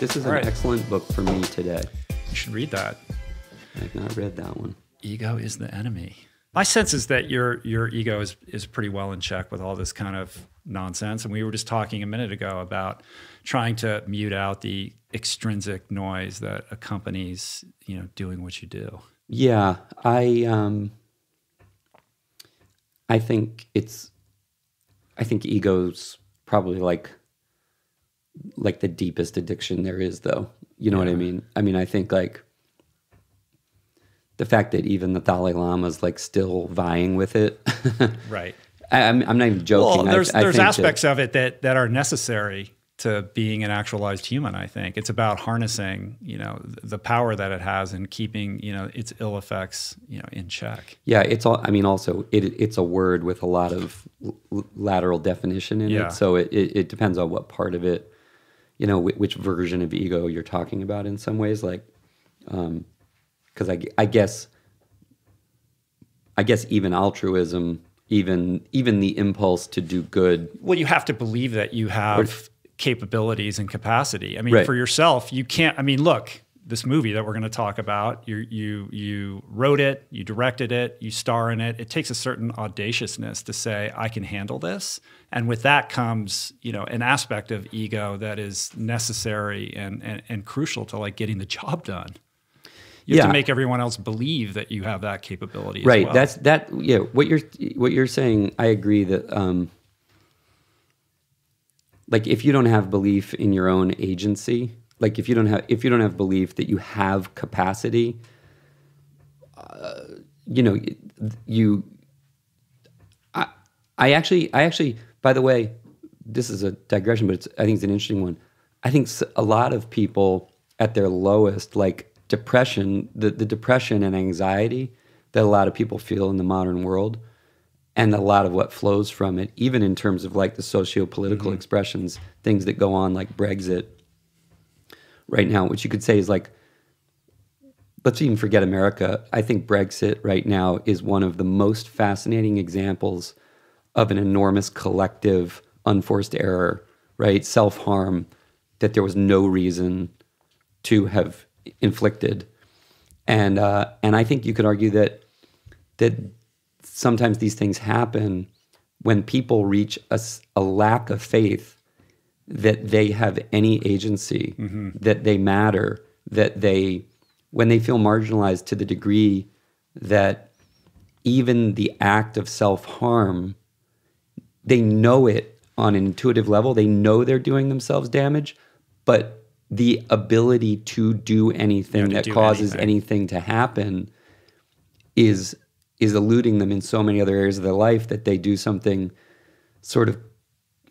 This is an excellent book for me today. You should read that. I've not read that one. Ego is the enemy. My sense is that your ego is pretty well in check with all this kind of nonsense. And we were just talking a minute ago about trying to mute out the extrinsic noise that accompanies, doing what you do. Yeah, I think ego's probably like the deepest addiction there is, though. You know what I mean? I mean, I think like the fact that even the Dalai Lama's like still vying with it. Right. I'm not even joking. Well, there's aspects of it that are necessary to being an actualized human. I think it's about harnessing, the power that it has and keeping, its ill effects, in check. Yeah, it's all. I mean, also it's a word with a lot of lateral definition in it. So it depends on what part of it, which version of ego you're talking about. In some ways, like, because I guess even altruism, even the impulse to do good. Well, you have to believe that you have capabilities and capacity. I mean, for yourself, you can't. I mean, look, this movie that we're going to talk about, you wrote it, you directed it, you star in it. It takes a certain audaciousness to say, I can handle this. And with that comes, an aspect of ego that is necessary and crucial to like getting the job done. You have to make everyone else believe that you have that capability as well. That's that. Yeah, what you're saying, I agree that. Like if you don't have belief in your own agency, like if you don't have belief that you have capacity, I actually, by the way, this is a digression, but I think it's an interesting one. I think a lot of people at their lowest, like depression, the depression and anxiety that a lot of people feel in the modern world, and a lot of what flows from it, even in terms of like the socio-political expressions, things that go on like Brexit right now, which you could say is like, let's even forget America. I think Brexit right now is one of the most fascinating examples of an enormous collective unforced error, right? Self-harm that there was no reason to have inflicted. And I think you could argue that sometimes these things happen when people reach a lack of faith that they have any agency, that they matter, when they feel marginalized to the degree that even the act of self-harm, they know it on an intuitive level, they know they're doing themselves damage, but the ability to do anything that causes anything to happen is eluding them in so many other areas of their life that they do something sort of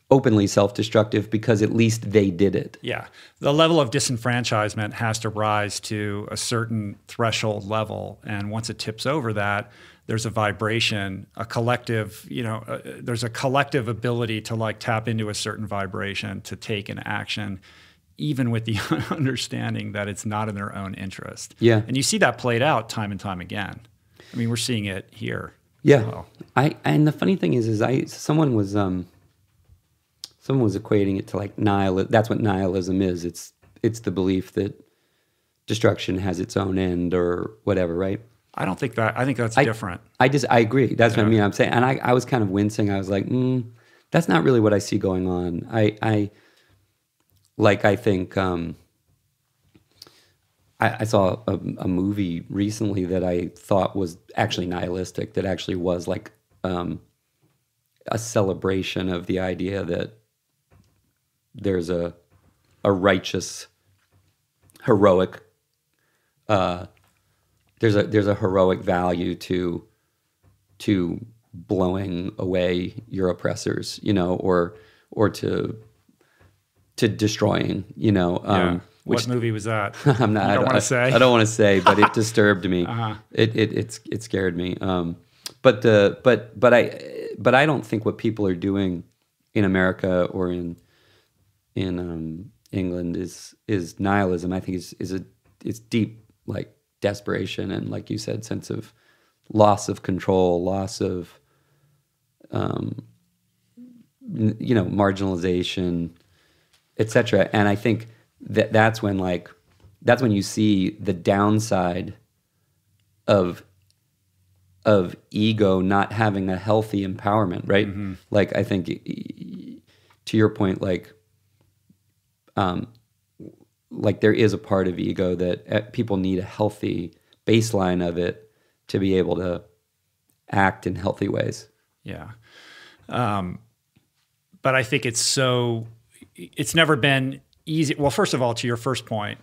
openly self-destructive because at least they did it. Yeah. The level of disenfranchisement has to rise to a certain threshold level. And once it tips over that, there's a vibration, a collective, there's a collective ability to like tap into a certain vibration to take an action, even with the understanding that it's not in their own interest. Yeah. And you see that played out time and time again. I mean, we're seeing it here. Yeah. Well. And the funny thing is someone was equating it to like nihilism. That's what nihilism is. It's the belief that destruction has its own end or whatever, right? I don't think that. I think that's different. I agree. That's what I mean. I'm saying, and I was kind of wincing. I was like, that's not really what I see going on. I think I saw a movie recently that I thought was actually nihilistic, that actually was like a celebration of the idea that there's a righteous, heroic, there's a heroic value to blowing away your oppressors, or to destroying, What movie was that? I don't want to say. I don't want to say, but it disturbed me. It scared me. But I don't think what people are doing in America or in England is nihilism. I think it's deep like desperation and, like you said, sense of loss of control, loss of marginalization, etc. And I think that's when you see the downside of ego not having a healthy empowerment, right? Mm-hmm. Like, I think, to your point, like there is a part of ego that people need a healthy baseline of it to be able to act in healthy ways. Yeah. But I think it's never been easy. Well, first of all, to your first point,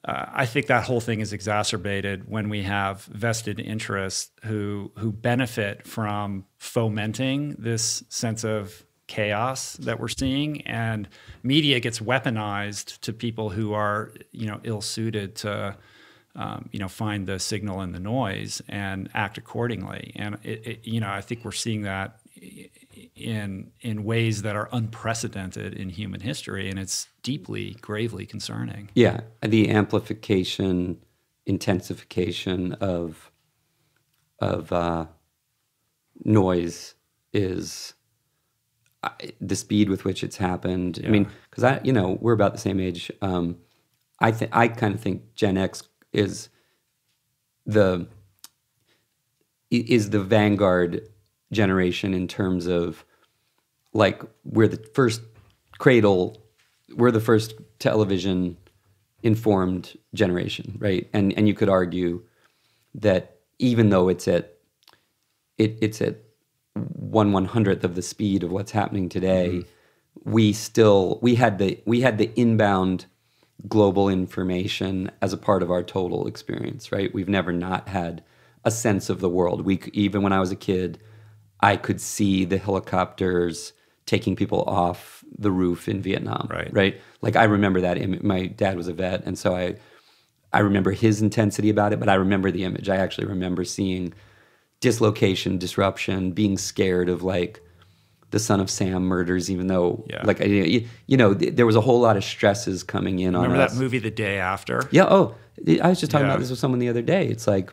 I think that whole thing is exacerbated when we have vested interests who benefit from fomenting this sense of chaos that we're seeing, and media gets weaponized to people who are, ill-suited to, find the signal in the noise and act accordingly. And I think we're seeing that in ways that are unprecedented in human history, and it's deeply, gravely concerning. Yeah, the amplification, intensification of noise is the speed with which it's happened. Yeah. I mean, because we're about the same age. I kind of think Gen X is the vanguard generation in terms of, like, we're the first television informed generation, right? And you could argue that even though it's at 1/100th of the speed of what's happening today, mm-hmm. we had the inbound global information as a part of our total experience, right? We've never not had a sense of the world. Even when I was a kid, I could see the helicopters taking people off the roof in Vietnam, right? Like, I remember that. My dad was a vet, and so I remember his intensity about it, but I remember the image. I actually remember seeing dislocation, disruption, being scared of, like, the Son of Sam murders, even though, like, there was a whole lot of stresses coming in on us. Remember that movie The Day After? Yeah. Oh, I was just talking about this with someone the other day. It's like,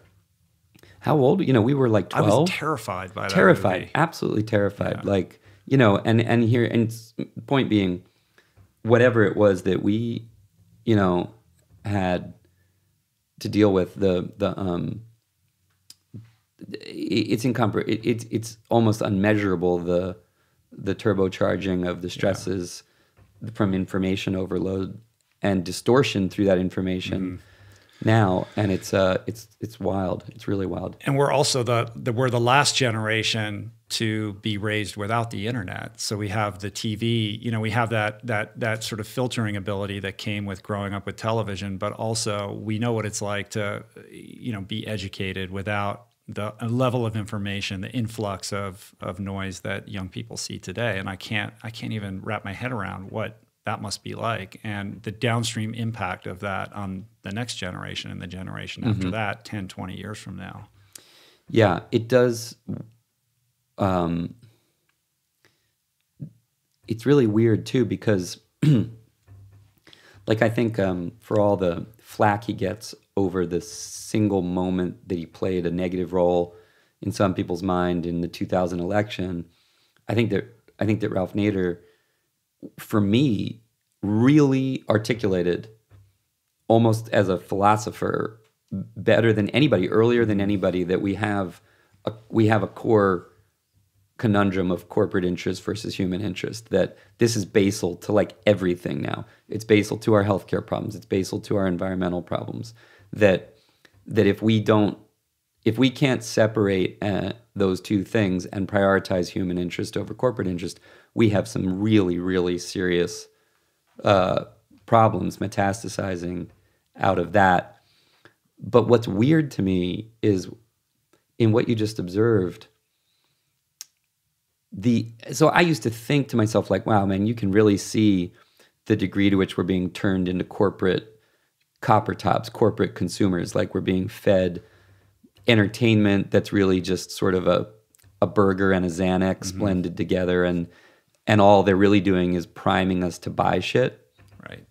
how old? We were like 12. I was terrified by that movie. Absolutely terrified. Yeah. Like, and point being, whatever it was that we, had to deal with, it's almost unmeasurable, the turbocharging of the stresses from information overload and distortion through that information now, and it's wild. It's really wild. And we're also we're the last generation to be raised without the internet. So we have the TV, we have that sort of filtering ability that came with growing up with television, but also we know what it's like to, be educated without the level of information, the influx of noise that young people see today. And I can't even wrap my head around what that must be like, and the downstream impact of that on the next generation and the generation after that, 10, 20 years from now. Yeah, it does. It's really weird too, because like, I think for all the flack he gets over the single moment that he played a negative role in some people's mind in the 2000 election, I think that Ralph Nader, for me, really articulated, almost as a philosopher, better than anybody, earlier than anybody, that we have a core conundrum of corporate interest versus human interest, that this is basal to, like, everything now. It's basal to our healthcare problems. It's basal to our environmental problems. That if we can't separate those two things and prioritize human interest over corporate interest, we have some really, really serious problems metastasizing out of that. But what's weird to me is, in what you just observed, so I used to think to myself, like, wow, man, you can really see the degree to which we're being turned into corporate copper tops, corporate consumers. Like, we're being fed entertainment that's really just sort of a burger and a Xanax blended together, and all they're really doing is priming us to buy shit. Right.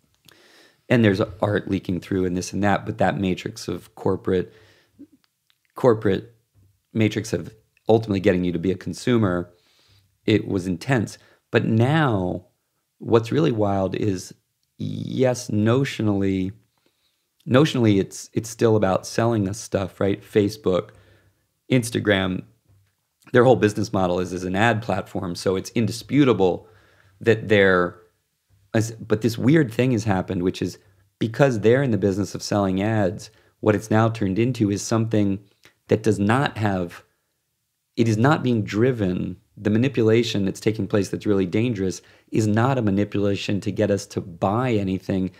And there's art leaking through and this and that, but that matrix of corporate matrix of ultimately getting you to be a consumer, it was intense. But now what's really wild is yes, notionally it's still about selling us stuff, right? Facebook, Instagram, their whole business model is as an ad platform, so it's indisputable that but this weird thing has happened, which is because they're in the business of selling ads, what it's now turned into is something that does not have, it is not being driven. The manipulation that's taking place that's really dangerous is not a manipulation to get us to buy anything.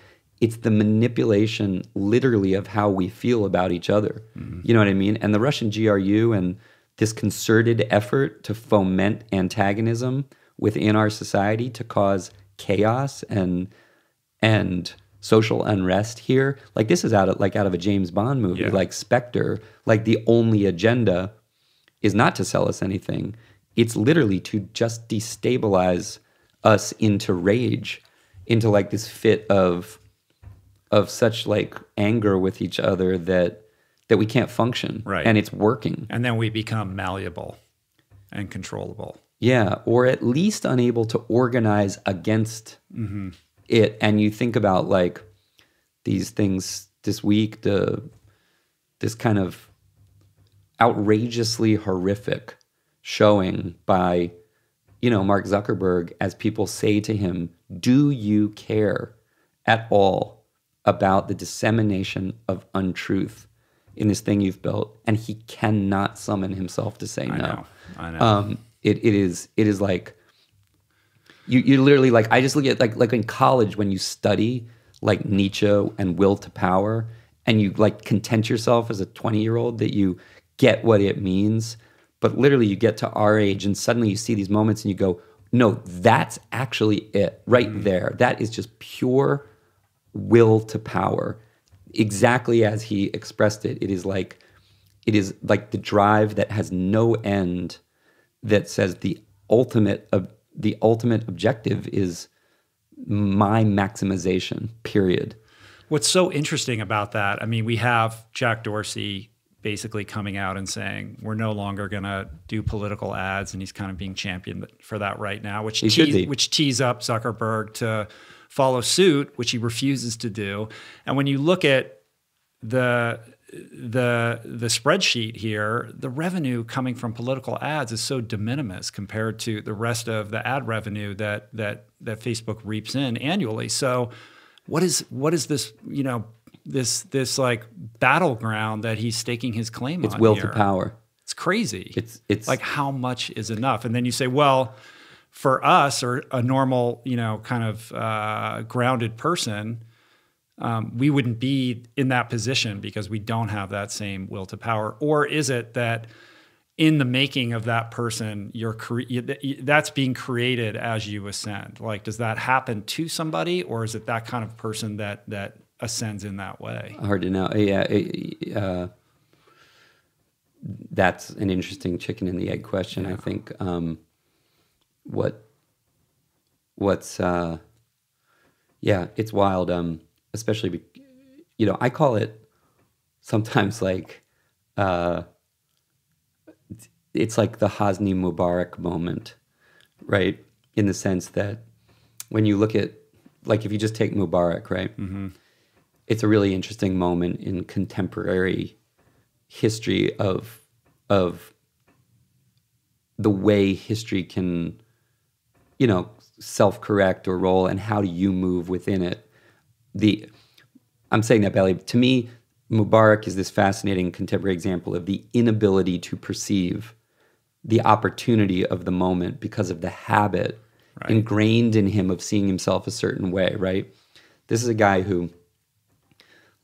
It's the manipulation literally of how we feel about each other. Mm-hmm. You know what I mean? And the Russian GRU and this concerted effort to foment antagonism within our society to cause chaos and social unrest here. Like this is out of a James Bond movie, like Spectre. Like the only agenda is not to sell us anything. It's literally to just destabilize us into rage, into like this fit of such like anger with each other that we can't function. Right. And it's working. And then we become malleable and controllable. Yeah, or at least unable to organize against it. And you think about like these things this week, this kind of outrageously horrific showing by, Mark Zuckerberg as people say to him, do you care at all about the dissemination of untruth in this thing you've built? And he cannot summon himself to say no. I know. It is like you literally like, I just look at like in college when you study like Nietzsche and will to power and you like content yourself as a 20-year-old that you get what it means, but literally you get to our age and suddenly you see these moments and you go, no, that's actually it right there. That is just pure will to power. Exactly as he expressed it. It is like the drive that has no end, that says the ultimate objective is my maximization, period. What's so interesting about that, I mean, we have Jack Dorsey basically coming out and saying, we're no longer going to do political ads, and he's kind of being championed for that right now, which tees up Zuckerberg to follow suit, which he refuses to do. And when you look at the spreadsheet here, the revenue coming from political ads is so de minimis compared to the rest of the ad revenue that Facebook reaps in annually. So what is this, this like battleground that he's staking his claim on? It's will here? To power. It's crazy. It's like, how much is enough? And then you say, well, for us or a normal, kind of grounded person, we wouldn't be in that position because we don't have that same will to power. Or is it that in the making of that person, that's being created as you ascend? Like, does that happen to somebody, or is it that kind of person that ascends in that way? Hard to know. Yeah, that's an interesting chicken and the egg question. Yeah. I think it's wild. Especially, I call it sometimes like, it's like the Hosny Mubarak moment, right? In the sense that when you look at, like if you just take Mubarak, right? Mm-hmm. It's a really interesting moment in contemporary history of the way history can, self-correct or roll, and how do you move within it? I'm saying that, Bailey. To me, Mubarak is this fascinating contemporary example of the inability to perceive the opportunity of the moment because of the habit ingrained in him of seeing himself a certain way, right? This is a guy who,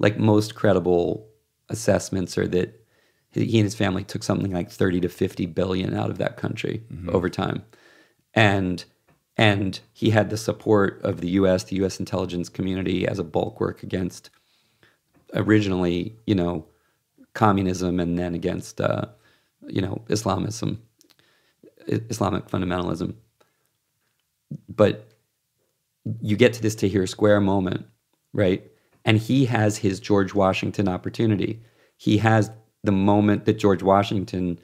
like most credible assessments, are that he and his family took something like 30 to 50 billion out of that country over time. And he had the support of the U.S. intelligence community as a bulwark against originally, communism, and then against, Islamism, Islamic fundamentalism. But you get to this Tahrir Square moment, right? And he has his George Washington opportunity. He has the moment that George Washington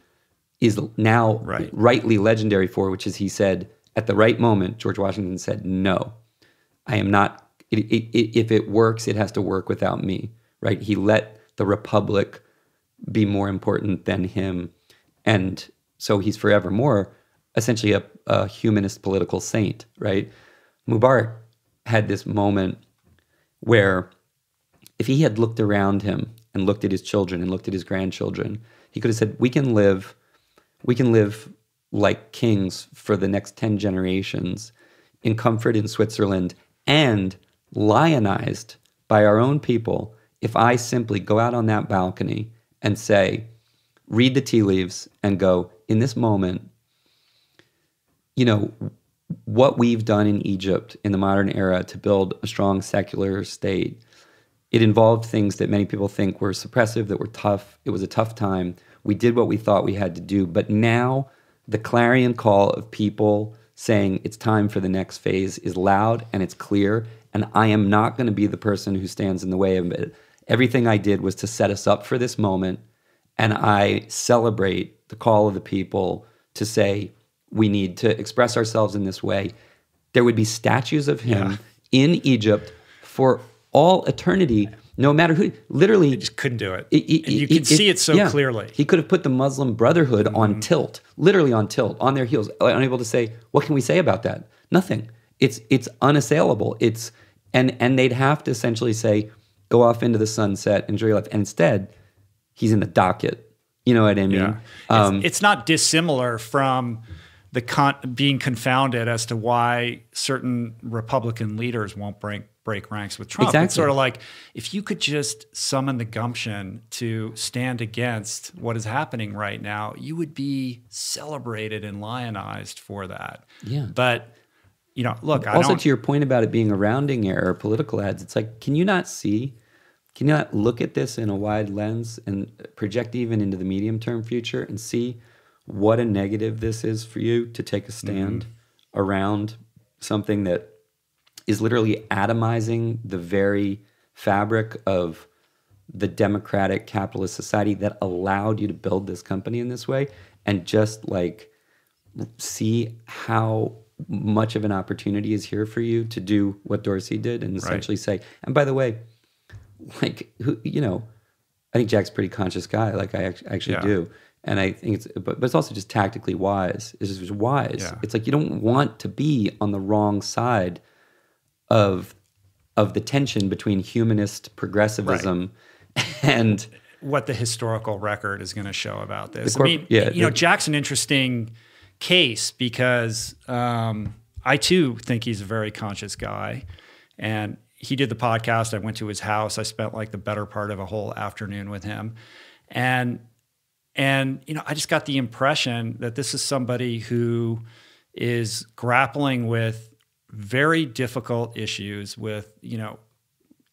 is now rightly legendary for, which is he said, at the right moment, George Washington said, no, I am not if it works, it has to work without me, right? He let the republic be more important than him. And so he's forevermore essentially a humanist political saint, right? Mubarak had this moment where if he had looked around him and looked at his children and looked at his grandchildren, he could have said, we can live like kings for the next 10 generations in comfort in Switzerland and lionized by our own people if I simply go out on that balcony and say, read the tea leaves and go, in this moment, what we've done in Egypt in the modern era to build a strong secular state, it involved things that many people think were suppressive, that were tough. It was a tough time. We did what we thought we had to do. But now the clarion call of people saying it's time for the next phase is loud and it's clear. And I am not going to be the person who stands in the way of it. Everything I did was to set us up for this moment. And I celebrate the call of the people to say, we need to express ourselves in this way. There would be statues of him in Egypt for all eternity, no matter who. Literally, they just couldn't do it. You can see it so clearly. He could have put the Muslim Brotherhood on tilt, literally on tilt, on their heels, unable to say, what can we say about that? Nothing. It's unassailable. And they'd have to essentially say, go off into the sunset, enjoy your life. And instead, he's in the docket. You know what I mean? Yeah. It's not dissimilar from being confounded as to why certain Republican leaders won't break ranks with Trump. Exactly. It's sort of like, if you could just summon the gumption to stand against what is happening right now, you would be celebrated and lionized for that. Yeah. But, look, also to your point about it being a rounding error, political ads, it's like, can you not look at this in a wide lens and project even into the medium-term future and see what a negative this is for you to take a stand around something that is literally atomizing the very fabric of the democratic capitalist society that allowed you to build this company in this way, and just like see how much of an opportunity is here for you to do what Dorsey did and essentially say, and by the way, like, I think Jack's a pretty conscious guy. Like, I actually do. And I think but it's also just tactically wise. It's just wise. Yeah. It's like you don't want to be on the wrong side of the tension between humanist progressivism and what the historical record is going to show about this. Jack's an interesting case because I too think he's a very conscious guy, and he did the podcast. I went to his house. I spent like the better part of a whole afternoon with him, and I just got the impression that this is somebody who is grappling with very difficult issues with,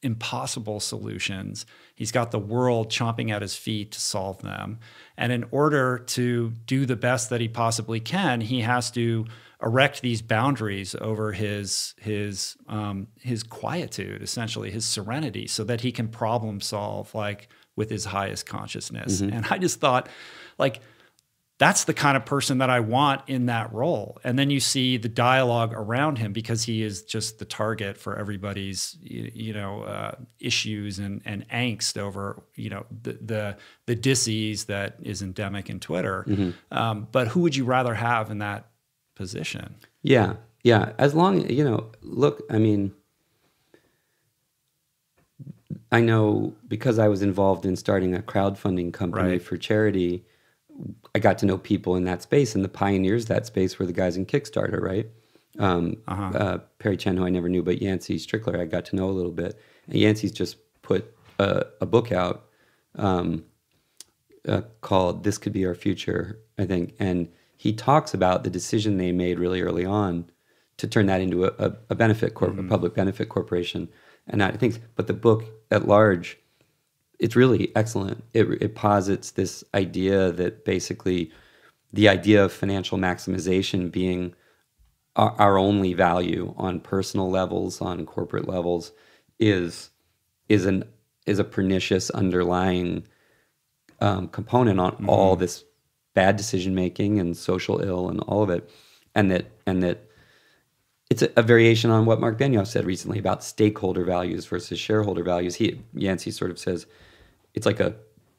impossible solutions. He's got the world chomping at his feet to solve them. And in order to do the best that he possibly can, he has to erect these boundaries over his quietude, essentially, his serenity, so that he can problem solve, like, with his highest consciousness. And I just thought, like, that's the kind of person that I want in that role. And then you see the dialogue around him, because he is just the target for everybody's, issues and angst over, the dis-ease that is endemic in Twitter. But who would you rather have in that position? Yeah. As long, look, I mean, I know because I was involved in starting a crowdfunding company for charity, I got to know people in that space, and the pioneers of that space were the guys in Kickstarter, right? Perry Chen, who I never knew, but Yancey Strickler, I got to know a little bit. And Yancey's just put a book out called This Could Be Our Future, I think. And he talks about the decision they made really early on to turn that into a benefit a public benefit corporation. And I think, but the book at large, it's really excellent. It posits this idea that basically the idea of financial maximization being our only value on personal levels, on corporate levels, is a pernicious underlying component on all this bad decision making and social ill and all of it, and that it's a variation on what Mark Benioff said recently about stakeholder values versus shareholder values. Yancey sort of says it's like a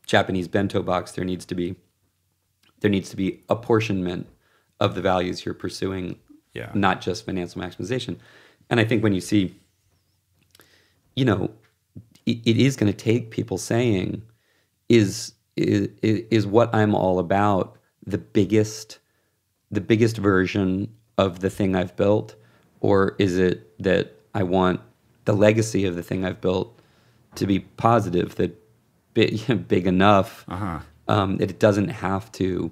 Japanese bento box. There needs to be apportionment of the values you're pursuing, not just financial maximization. And I think when you see, it is going to take people saying, is what I'm all about the biggest version of the thing I've built, or is it that I want the legacy of the thing I've built to be positive, that big enough that it doesn't have to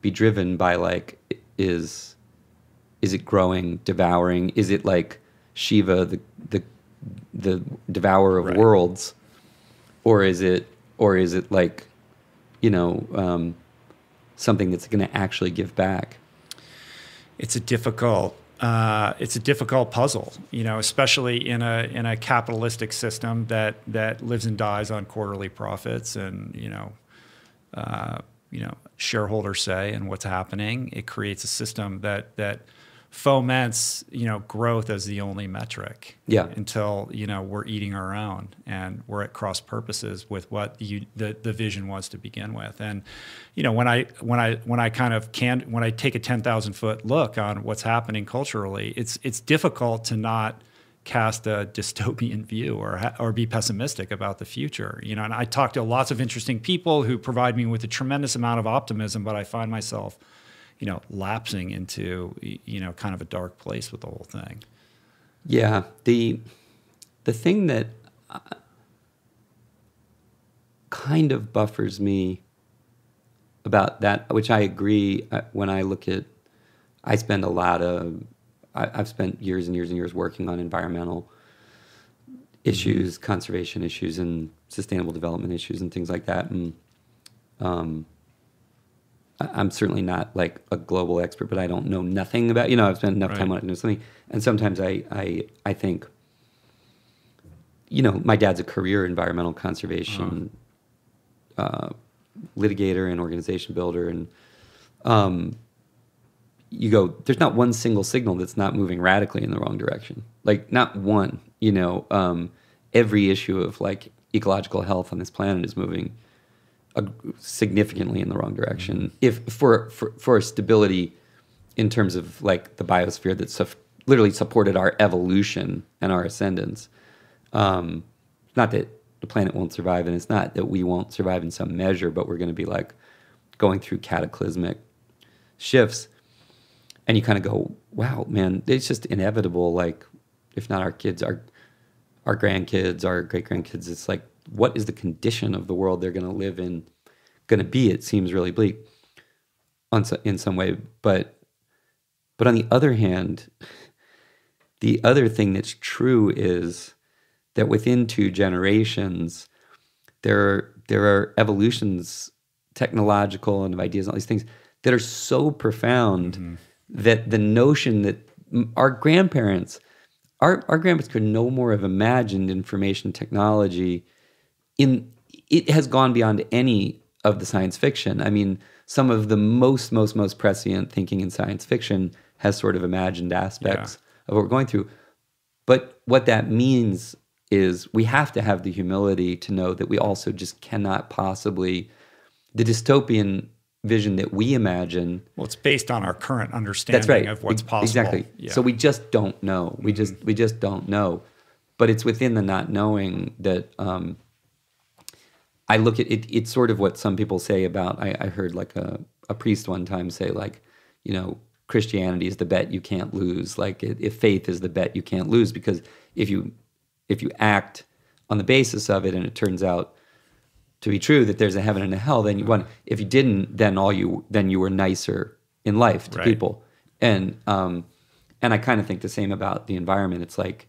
be driven by like, is it growing, devouring? Is it like Shiva, the devourer of worlds, or is it like, something that's going to actually give back? It's a difficult puzzle, especially in a capitalistic system that lives and dies on quarterly profits and shareholders say and what's happening. It creates a system that foments growth as the only metric. Until we're eating our own and we're at cross purposes with what the vision was to begin with. And when I take a 10,000 foot look on what's happening culturally, it's difficult to not cast a dystopian view or be pessimistic about the future. And I talk to lots of interesting people who provide me with a tremendous amount of optimism, but I find myself lapsing into, kind of a dark place with the whole thing. Yeah. The thing that kind of buffers me about that, which I agree, when I look at, I've spent years and years and years working on environmental issues, conservation issues, and sustainable development issues and things like that. And I'm certainly not like a global expert, but I don't know nothing about, I've spent enough time on it to know something. And sometimes I think, my dad's a career environmental conservation litigator and organization builder. And you go, there's not one single signal that's not moving radically in the wrong direction. Like not one, every issue of like ecological health on this planet is moving significantly in the wrong direction. If for stability in terms of like the biosphere that literally supported our evolution and our ascendance. Not that the planet won't survive, and it's not that we won't survive in some measure, but we're going to be like going through cataclysmic shifts. And you kind of go, wow, man, it's just inevitable. Like, if not our kids, our grandkids, our great-grandkids, it's like, what is the condition of the world they're going to live in going to be? It seems really bleak in some way. But on the other hand, the other thing that's true is that within 2 generations, there are evolutions, technological and of ideas and all these things that are so profound that the notion that our grandparents could no more have imagined information technology it has gone beyond any of the science fiction. I mean, some of the most prescient thinking in science fiction has sort of imagined aspects of what we're going through. But what that means is we have to have the humility to know that we also just cannot possibly, the dystopian vision that we imagine. Well, it's based on our current understanding of what's possible. Exactly. Yeah. So we just don't know. We just don't know. But it's within the not knowing that I look at it. It's sort of what some people say about. I heard like a priest one time say like, Christianity is the bet you can't lose. Like if faith is the bet you can't lose, because if you act on the basis of it and it turns out to be true that there's a heaven and a hell, then you won. If you didn't, then you were nicer in life to people. And I kind of think the same about the environment. It's like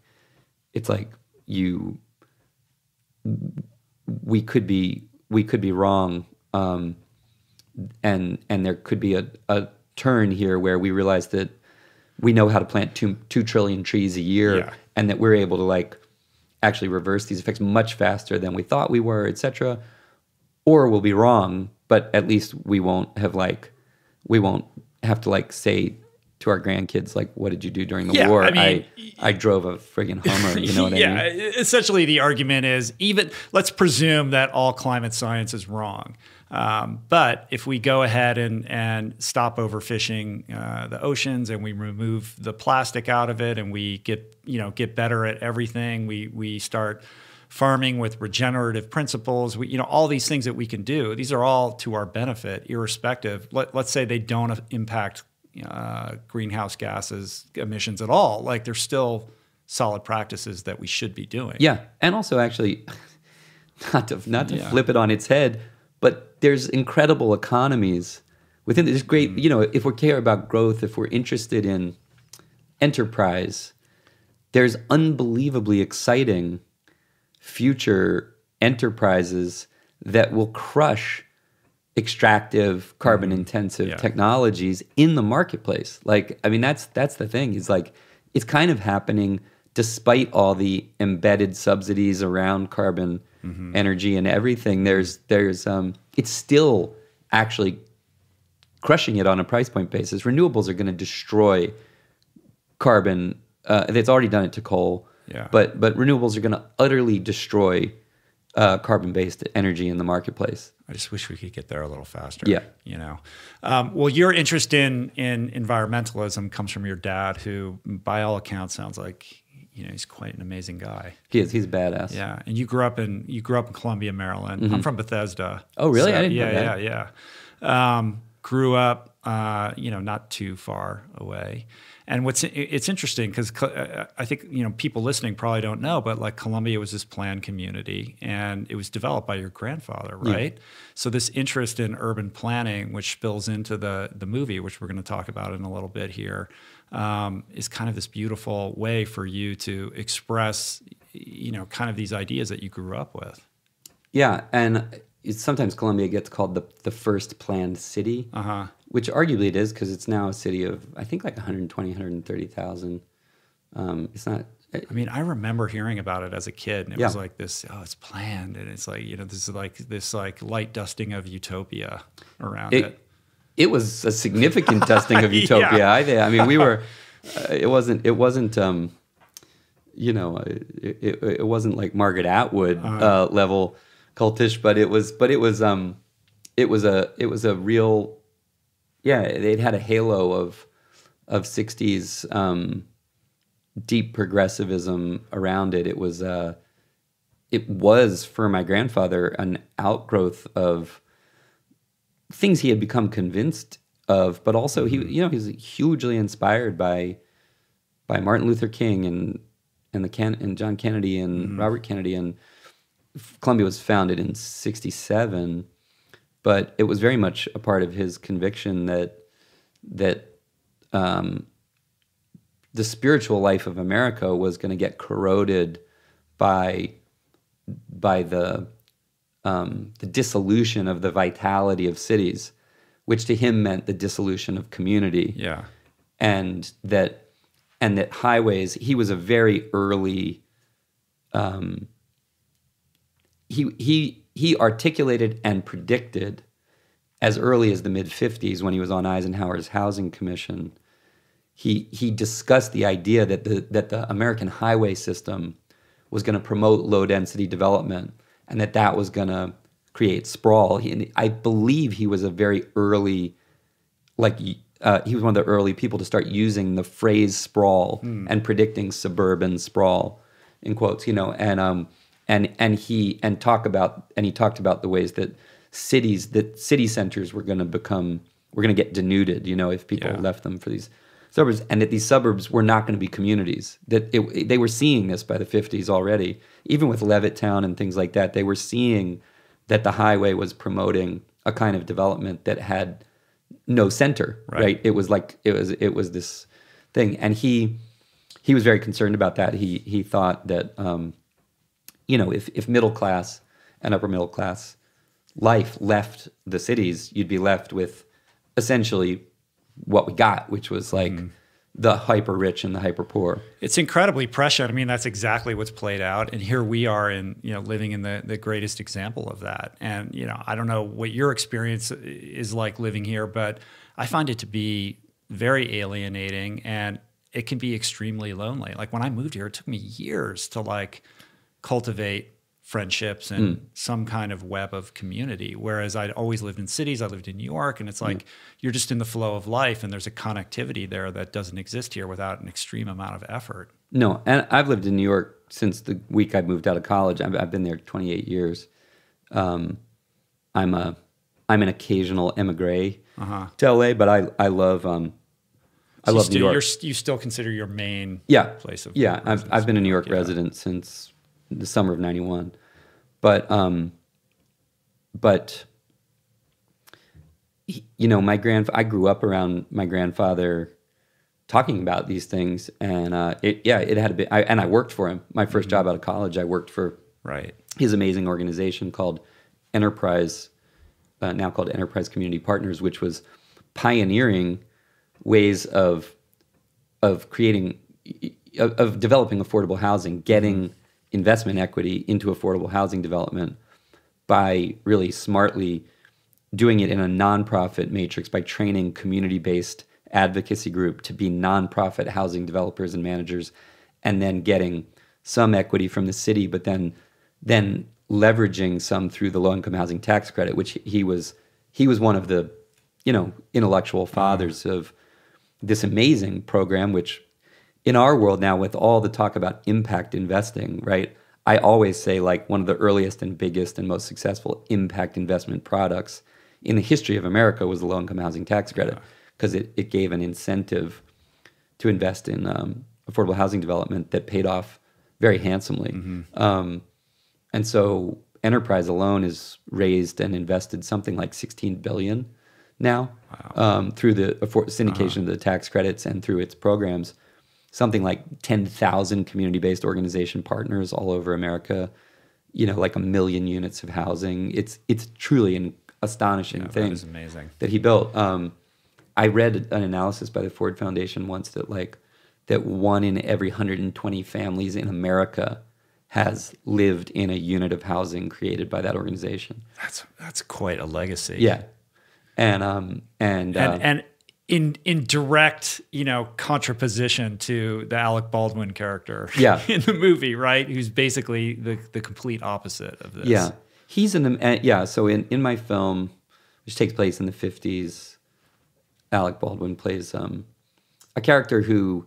we could be wrong, and there could be a turn here where we realize that we know how to plant 2 trillion trees a year, and that we're able to like actually reverse these effects much faster than we thought we were, etc. Or we'll be wrong, but at least we won't have to like say to our grandkids, like, what did you do during the war? I drove a friggin' Hummer, you know what I mean? Essentially the argument is, even let's presume that all climate science is wrong. But if we go ahead and stop overfishing the oceans, and we remove the plastic out of it, and we get better at everything, we start farming with regenerative principles, all these things that we can do, these are all to our benefit, irrespective. Let's say they don't impact greenhouse gases emissions at all. Like, there's still solid practices that we should be doing. Yeah, and also actually, not to flip it on its head, but there's incredible economies within this great. If we care about growth, if we're interested in enterprise, there's unbelievably exciting future enterprises that will crush extractive, carbon-intensive technologies in the marketplace. Like, I mean, that's the thing. Is like, it's kind of happening despite all the embedded subsidies around carbon energy and everything. There's it's still actually crushing it on a price point basis. Renewables are going to destroy carbon. It's already done it to coal. Yeah. But renewables are going to utterly destroy carbon-based energy in the marketplace. I just wish we could get there a little faster. Yeah. Well, your interest in environmentalism comes from your dad, who, by all accounts, sounds like he's quite an amazing guy. He is. He's badass. Yeah. And you grew up in Columbia, Maryland. I'm from Bethesda. Oh, really? So, I didn't know that. Yeah. Grew up, not too far away. And it's interesting because I think people listening probably don't know, but like, Columbia was this planned community, and it was developed by your grandfather, right? Yeah. So this interest in urban planning, which spills into the movie, which we're going to talk about in a little bit here, is kind of this beautiful way for you to express, kind of these ideas that you grew up with. Yeah, and sometimes Columbia gets called the first planned city. Which arguably it is, because it's now a city of, I think, like 120, 130,000. It's not... I mean, I remember hearing about it as a kid, and it was like this, it's planned, and it's like, this is like this like light dusting of utopia around it. It was a significant dusting of utopia. Yeah. I mean, we were... it wasn't it wasn't like Margaret Atwood level cultish, but it was a real... Yeah, they'd had a halo of 60s deep progressivism around it. It was for my grandfather an outgrowth of things he had become convinced of, but also he was hugely inspired by Martin Luther King and John Kennedy and Robert Kennedy. And Columbia was founded in '67. But it was very much a part of his conviction that the spiritual life of America was going to get corroded by the dissolution of the vitality of cities, which to him meant the dissolution of community. Yeah, and that highways. He was a very early. He articulated and predicted as early as the mid-'50s, when he was on Eisenhower's Housing Commission. He discussed the idea that the American highway system was going to promote low-density development, and that was going to create sprawl. I believe he was a very early, he was one of the early people to start using the phrase sprawl and predicting suburban sprawl, in quotes, and he talked about the ways that city centers were going to get denuded, if people left them for these suburbs, and that these suburbs were not going to be communities. That they were seeing this by the 50s already, even with Levittown and things like that. They were seeing that the highway was promoting a kind of development that had no center, right? It was this thing, and he was very concerned about that. He thought that if middle class and upper middle class life left the cities, you'd be left with essentially what we got, which was like the hyper rich and the hyper poor. It's incredibly prescient. I mean, that's exactly what's played out. And here we are living in the greatest example of that. And, I don't know what your experience is like living here, but I find it to be very alienating, and it can be extremely lonely. Like when I moved here, it took me years to like cultivate friendships and some kind of web of community. Whereas I'd always lived in cities. I lived in New York, and it's like you're just in the flow of life, and there's a connectivity there that doesn't exist here without an extreme amount of effort. No, and I've lived in New York since the week I moved out of college. I've been there 28 years. I'm an occasional emigre to LA, but I love I love New York. You still consider your main place of residence? I've been a New York resident since the summer of '91, but you know, I grew up around my grandfather talking about these things, and it had a bit. And I worked for him. My first job out of college, I worked for his amazing organization called Enterprise, now called Enterprise Community Partners, which was pioneering ways of creating, of developing affordable housing, getting investment equity into affordable housing development by really smartly doing it in a nonprofit matrix, by training community-based advocacy group to be nonprofit housing developers and managers, and then getting some equity from the city, but then leveraging some through the low-income housing tax credit, which he was one of the, you know, intellectual fathers of this amazing program, which in our world now, with all the talk about impact investing, right? I always say like one of the earliest and biggest and most successful impact investment products in the history of America was the low-income housing tax credit, because it gave an incentive to invest in affordable housing development that paid off very handsomely. And so Enterprise alone has raised and invested something like $16 billion now through the syndication of the tax credits and through its programs. Something like 10,000 community-based organization partners all over America, you know, like 1 million units of housing. It's truly an astonishing thing. That is amazing. That he built. I read an analysis by the Ford Foundation once that 1 in every 120 families in America has lived in a unit of housing created by that organization. That's quite a legacy. Yeah. And in direct, you know, contraposition to the Alec Baldwin character in the movie, right? Who's basically the complete opposite of this. Yeah. He's so in my film, which takes place in the 50s, Alec Baldwin plays a character who,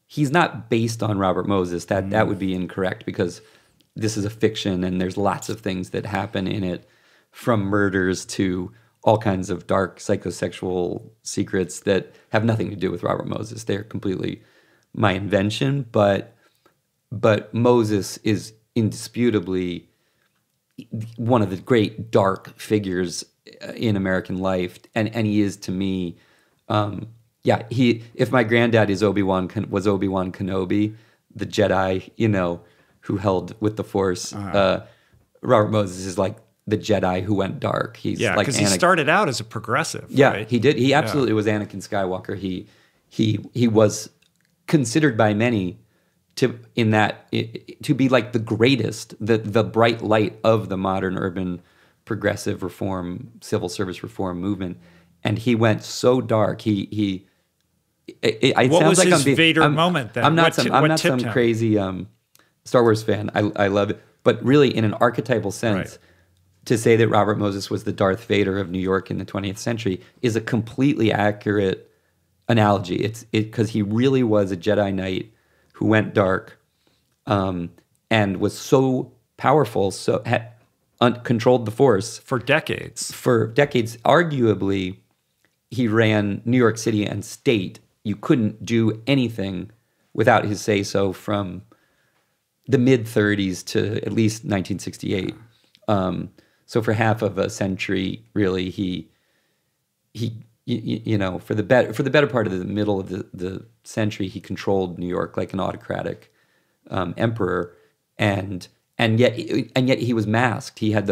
he's not based on Robert Moses. That would be incorrect, because this is a fiction and there's lots of things that happen in it, from murders to all kinds of dark psychosexual secrets that have nothing to do with Robert Moses. They're completely my invention, but Moses is indisputably one of the great dark figures in American life, and he is, to me, if my granddad was Obi-Wan Kenobi, the Jedi, you know, who held with the Force, Robert Moses is like the Jedi who went dark. He's because he started out as a progressive. Yeah, right? he did. He absolutely was Anakin Skywalker. He was considered by many to be like the greatest, the bright light of the modern urban progressive reform, civil service reform movement. And he went so dark. What was his Vader moment then? I'm not some crazy Star Wars fan. I love it, but really, in an archetypal sense, to say that Robert Moses was the Darth Vader of New York in the 20th century is a completely accurate analogy. It's because he really was a Jedi Knight who went dark, and was so powerful, controlled the Force for decades. Arguably, he ran New York City and state. You couldn't do anything without his say-so from the mid-30s to at least 1968. So for half of a century, really, he you know, for the better part of the middle of the century, he controlled New York like an autocratic emperor, and yet he was masked. He had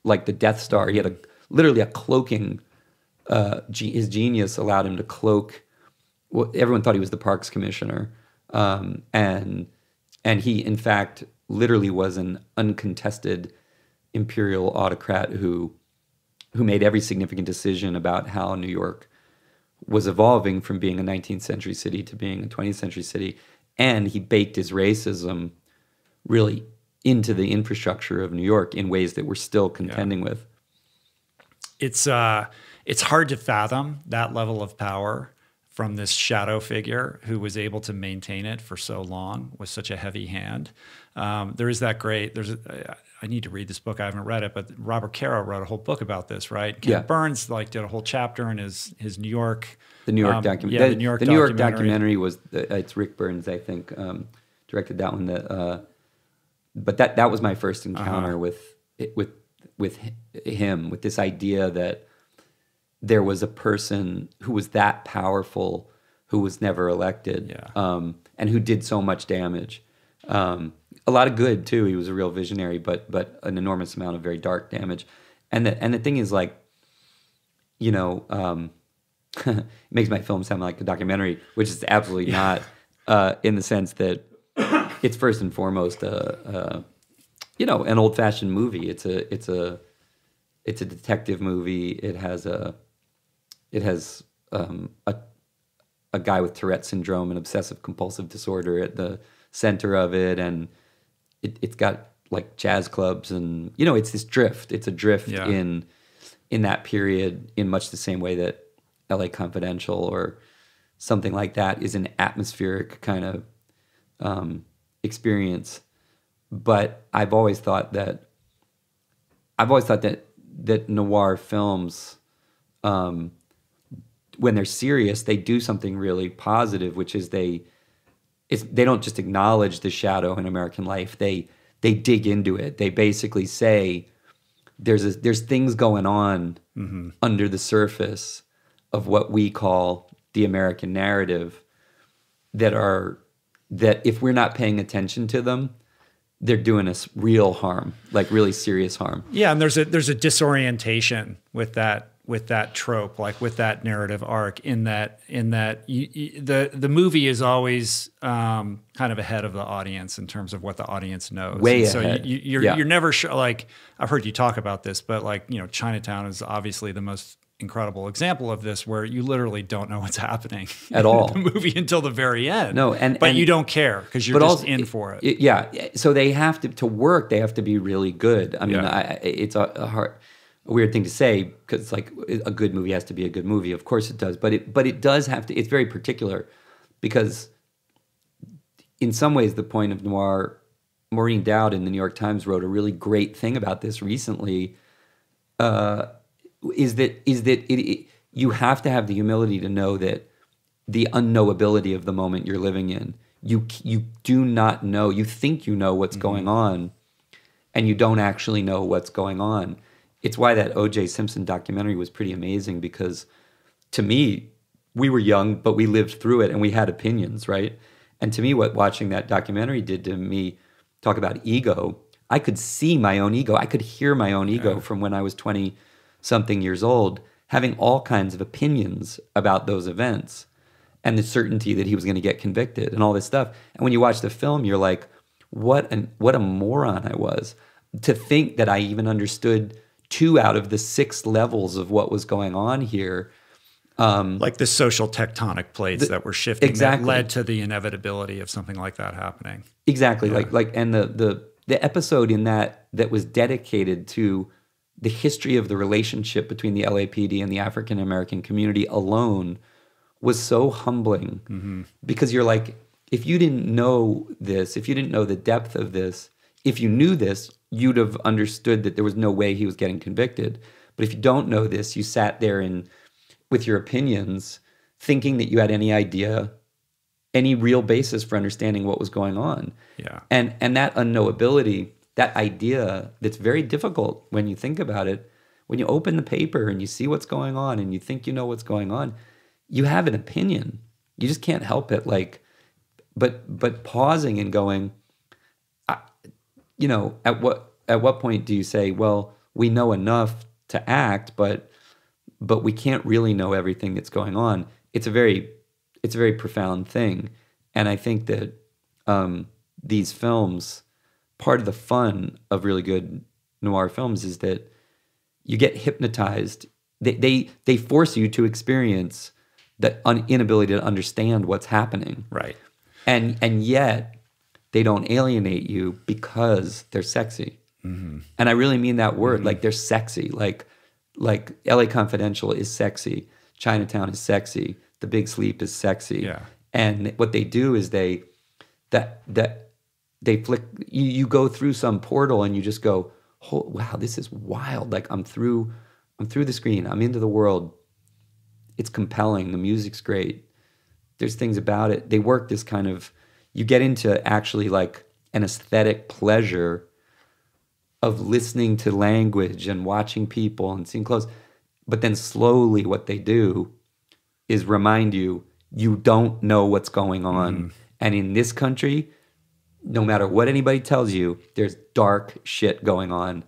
like the Death Star. He had literally a cloaking. His genius allowed him to cloak. Well, everyone thought he was the parks commissioner, and he, in fact, literally was an uncontested imperial autocrat who made every significant decision about how New York was evolving from being a 19th century city to being a 20th century city, and he baked his racism really into the infrastructure of New York in ways that we're still contending with. It's hard to fathom that level of power from this shadow figure who was able to maintain it for so long with such a heavy hand. There is that great, I need to read this book, I haven't read it, but Robert Caro wrote a whole book about this, right? Ken Burns did a whole chapter in his New York. The New York documentary. The New York documentary was, it's Rick Burns, I think, directed that one. But that was my first encounter with him, with this idea that there was a person who was that powerful, who was never elected, and who did so much damage. A lot of good too. He was a real visionary, but an enormous amount of very dark damage. And the thing is, like, you know, it makes my film sound like a documentary, which is absolutely not, in the sense that it's first and foremost you know, an old-fashioned movie. It's a detective movie. It has a guy with Tourette syndrome and obsessive compulsive disorder at the center of it, and it's got like jazz clubs, and you know, it's this drift. It's a drift in that period, in much the same way that L.A. Confidential or something like that is an atmospheric kind of experience. But I've always thought that noir films, when they're serious, they do something really positive, which is they don't just acknowledge the shadow in American life. They dig into it. They basically say there's things going on under the surface of what we call the American narrative that if we're not paying attention to them, they're doing us real harm, like really serious harm. Yeah, and there's a disorientation with that trope, like with that narrative arc, in that the movie is always kind of ahead of the audience in terms of what the audience knows. Way and ahead. So you're never sure. Like, I've heard you talk about this, but like, you know, Chinatown is obviously the most incredible example of this, where you literally don't know what's happening at all in the movie until the very end. No, but you don't care because you're just in for it. Yeah. So they have to work. They have to be really good. I mean, it's a weird thing to say, because like a good movie has to be a good movie. Of course it does, but it does have to. It's very particular, because in some ways the point of noir. Maureen Dowd in the New York Times wrote a really great thing about this recently. Is that you have to have the humility to know that the unknowability of the moment you're living in, you do not know. You think you know what's going on, and you don't actually know what's going on. It's why that O.J. Simpson documentary was pretty amazing, because to me, we were young, but we lived through it and we had opinions, right? And to me, what watching that documentary did to me, talk about ego, I could see my own ego. I could hear my own ego from when I was 20-something years old, having all kinds of opinions about those events and the certainty that he was going to get convicted and all this stuff. And when you watch the film, you're like, what a moron I was to think that I even understood 2 out of the 6 levels of what was going on here. Like the social tectonic plates that were shifting that led to the inevitability of something like that happening. Exactly. Yeah. And the episode in that was dedicated to the history of the relationship between the LAPD and the African American community alone was so humbling, because you're like, if you didn't know this, if you didn't know the depth of this, if you knew this, you'd have understood that there was no way he was getting convicted. But if you don't know this, you sat there with your opinions, thinking that you had any idea, any real basis for understanding what was going on. Yeah. And that unknowability, that idea that's very difficult when you think about it, when you open the paper and you see what's going on and you think you know what's going on, you have an opinion. You just can't help it. Like, but pausing and going, you know, at what point do you say, well, we know enough to act, but we can't really know everything that's going on. It's a very profound thing. And I think that these films, part of the fun of really good noir films is that you get hypnotized. They force you to experience the inability to understand what's happening. Right. And yet they don't alienate you because they're sexy. Mm-hmm. And I really mean that word. Mm-hmm. Like they're sexy. Like LA Confidential is sexy. Chinatown is sexy. The Big Sleep is sexy. Yeah. And what they do is they flick. You go through some portal and you just go, oh, wow, this is wild. Like I'm through the screen. I'm into the world. It's compelling. The music's great. There's things about it. They work this kind of, you get into actually like an aesthetic pleasure of listening to language and watching people and seeing clothes. But then slowly what they do is remind you don't know what's going on. Mm. And in this country, no matter what anybody tells you, there's dark shit going on.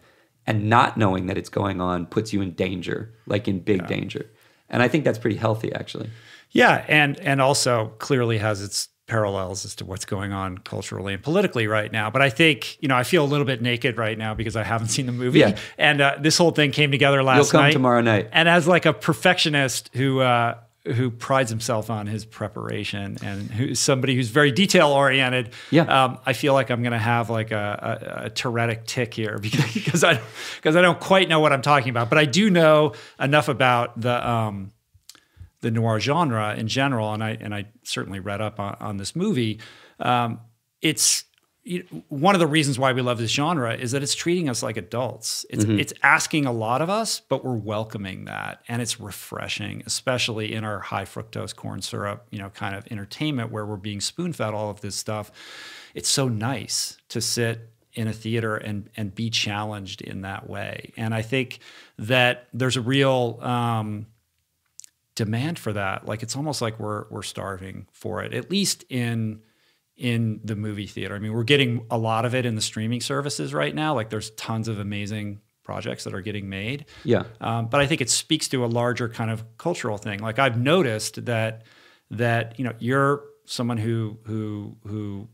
And not knowing that it's going on puts you in danger, like in big danger. And I think that's pretty healthy, actually. Yeah, and also clearly has its parallels as to what's going on culturally and politically right now. But I think, I feel a little bit naked right now because I haven't seen the movie. Yeah. And this whole thing came together last night. You'll come tomorrow night. And as like a perfectionist who prides himself on his preparation and who's somebody who's very detail-oriented, I feel like I'm going to have like a tourettic tick here because I don't quite know what I'm talking about. But I do know enough about the noir genre in general, and I certainly read up on this movie. It's one of the reasons why we love this genre is that it's treating us like adults. It's asking a lot of us, but we're welcoming that, and it's refreshing, especially in our high fructose corn syrup, kind of entertainment where we're being spoon-fed all of this stuff. It's so nice to sit in a theater and be challenged in that way, and I think that there's a real demand for that. Like it's almost like we're starving for it, at least in the movie theater. I mean, we're getting a lot of it in the streaming services right now. Like there's tons of amazing projects that are getting made. Yeah. But I think it speaks to a larger kind of cultural thing. Like I've noticed that you're someone who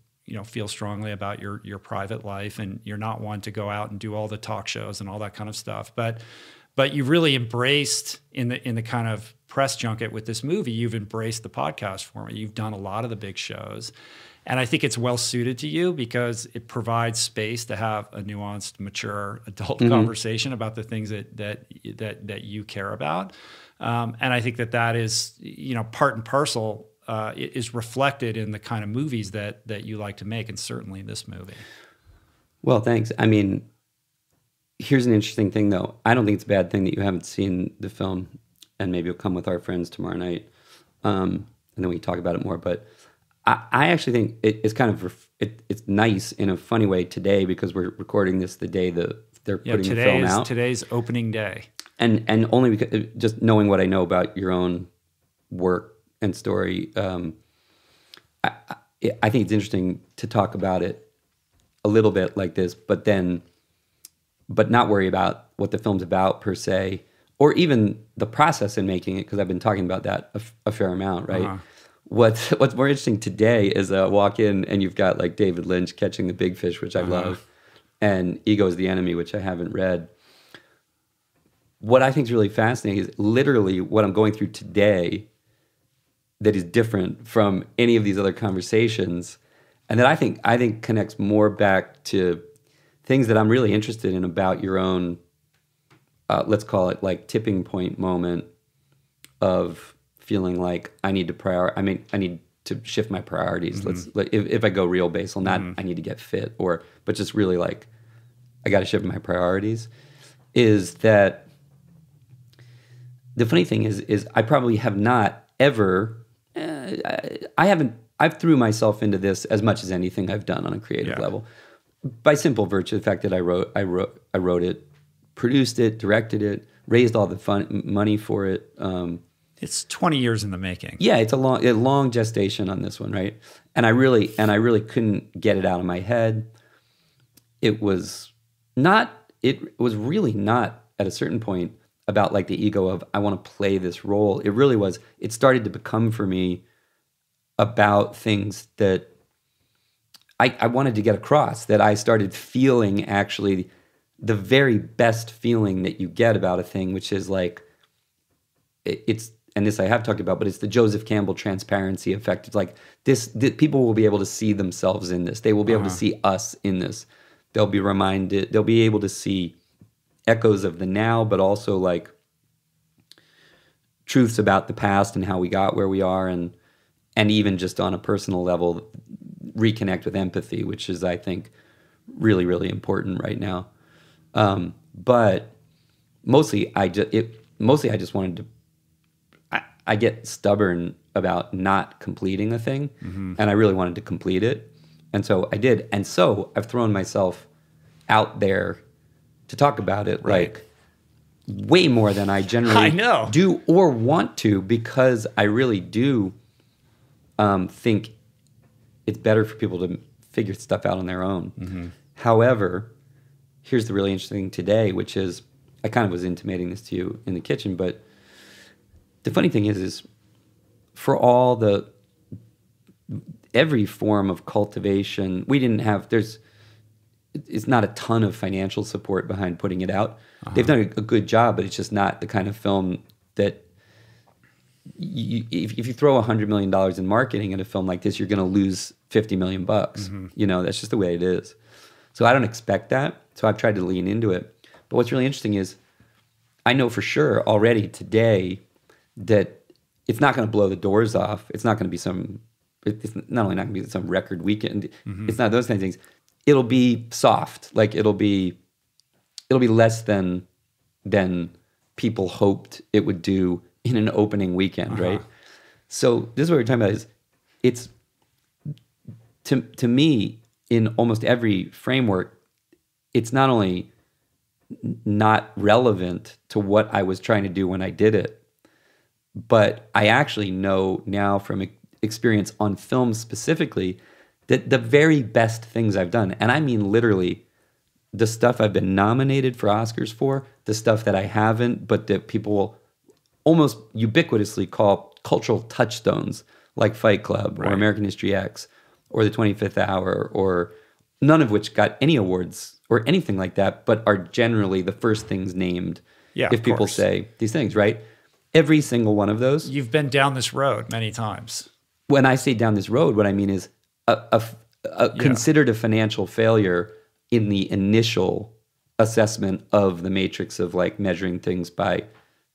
feels strongly about your private life, and you're not one to go out and do all the talk shows and all that kind of stuff. But you've really embraced in the kind of press junket with this movie, you've embraced the podcast format. You've done a lot of the big shows. And I think it's well suited to you because it provides space to have a nuanced, mature adult conversation about the things that you care about. And I think that is, part and parcel is reflected in the kind of movies that you like to make, and certainly this movie. Well, thanks. I mean, here's an interesting thing, though. I don't think it's a bad thing that you haven't seen the film, and maybe you'll come with our friends tomorrow night, and then we can talk about it more. But I actually think it's kind of it's nice in a funny way today because we're recording this the day that they're putting the film out. Today's opening day, and only because just knowing what I know about your own work and story, I think it's interesting to talk about it a little bit like this, but not worry about what the film's about per se, or even the process in making it, because I've been talking about that a fair amount, right? Uh-huh. What's more interesting today is walk in and you've got like David Lynch Catching the Big Fish, which I love, and Ego is the Enemy, which I haven't read. What I think is really fascinating is literally what I'm going through today that is different from any of these other conversations, and that I think connects more back to things that I'm really interested in about your own, let's call it like tipping point moment of feeling like I need to shift my priorities. If I go real basal, not I need to get fit, but just really like I got to shift my priorities. Is that the funny thing is I probably have not ever. I've threw myself into this as much as anything I've done on a creative level, by simple virtue of the fact that I wrote it, produced it, directed it, raised all the money for it. It's 20 years in the making. Yeah, it's a long gestation on this one, right? And I really couldn't get it out of my head. It was really not at a certain point about like the ego of I want to play this role. It really was. It started to become for me about things that I wanted to get across, that I started feeling actually the very best feeling that you get about a thing, which is like it's and this I have talked about, but it's the Joseph Campbell transparency effect. It's like this people will be able to see themselves in this. They will be able to see us in this. They'll be reminded, they'll be able to see echoes of the now, but also like truths about the past and how we got where we are, and even just on a personal level, reconnect with empathy, which is, I think, really, really important right now. But mostly I just wanted to, I get stubborn about not completing a thing, and I really wanted to complete it. And so I did. And so I've thrown myself out there to talk about it, like way more than I generally do or want to, because I really do think it's better for people to figure stuff out on their own. However, here's the really interesting thing today, which is, I kind of was intimating this to you in the kitchen, but the funny thing is for all every form of cultivation, we didn't have, it's not a ton of financial support behind putting it out. They've done a good job, but it's just not the kind of film that if you throw $100 million in marketing at a film like this, you're going to lose $50 million bucks. You know, that's just the way it is. So I don't expect that. So I've tried to lean into it. But what's really interesting is I know for sure already today that it's not going to blow the doors off. It's not going to be it's not only not going to be some record weekend. It's not those kinds of things. It'll be soft. Like it'll be less than people hoped it would do in an opening weekend, right? So this is what we're talking about. It's to me, in almost every framework, it's not only not relevant to what I was trying to do when I did it, but I actually know now from experience on film specifically that the very best things I've done, and I mean literally the stuff I've been nominated for Oscars for, the stuff that I haven't, but that people will almost ubiquitously call cultural touchstones, like Fight Club or American History X or The 25th Hour, or none of which got any awards or anything like that, but are generally the first things named if people say these things, right? Every single one of those. You've been down this road many times. When I say down this road, what I mean is considered a financial failure in the initial assessment of the matrix of like measuring things by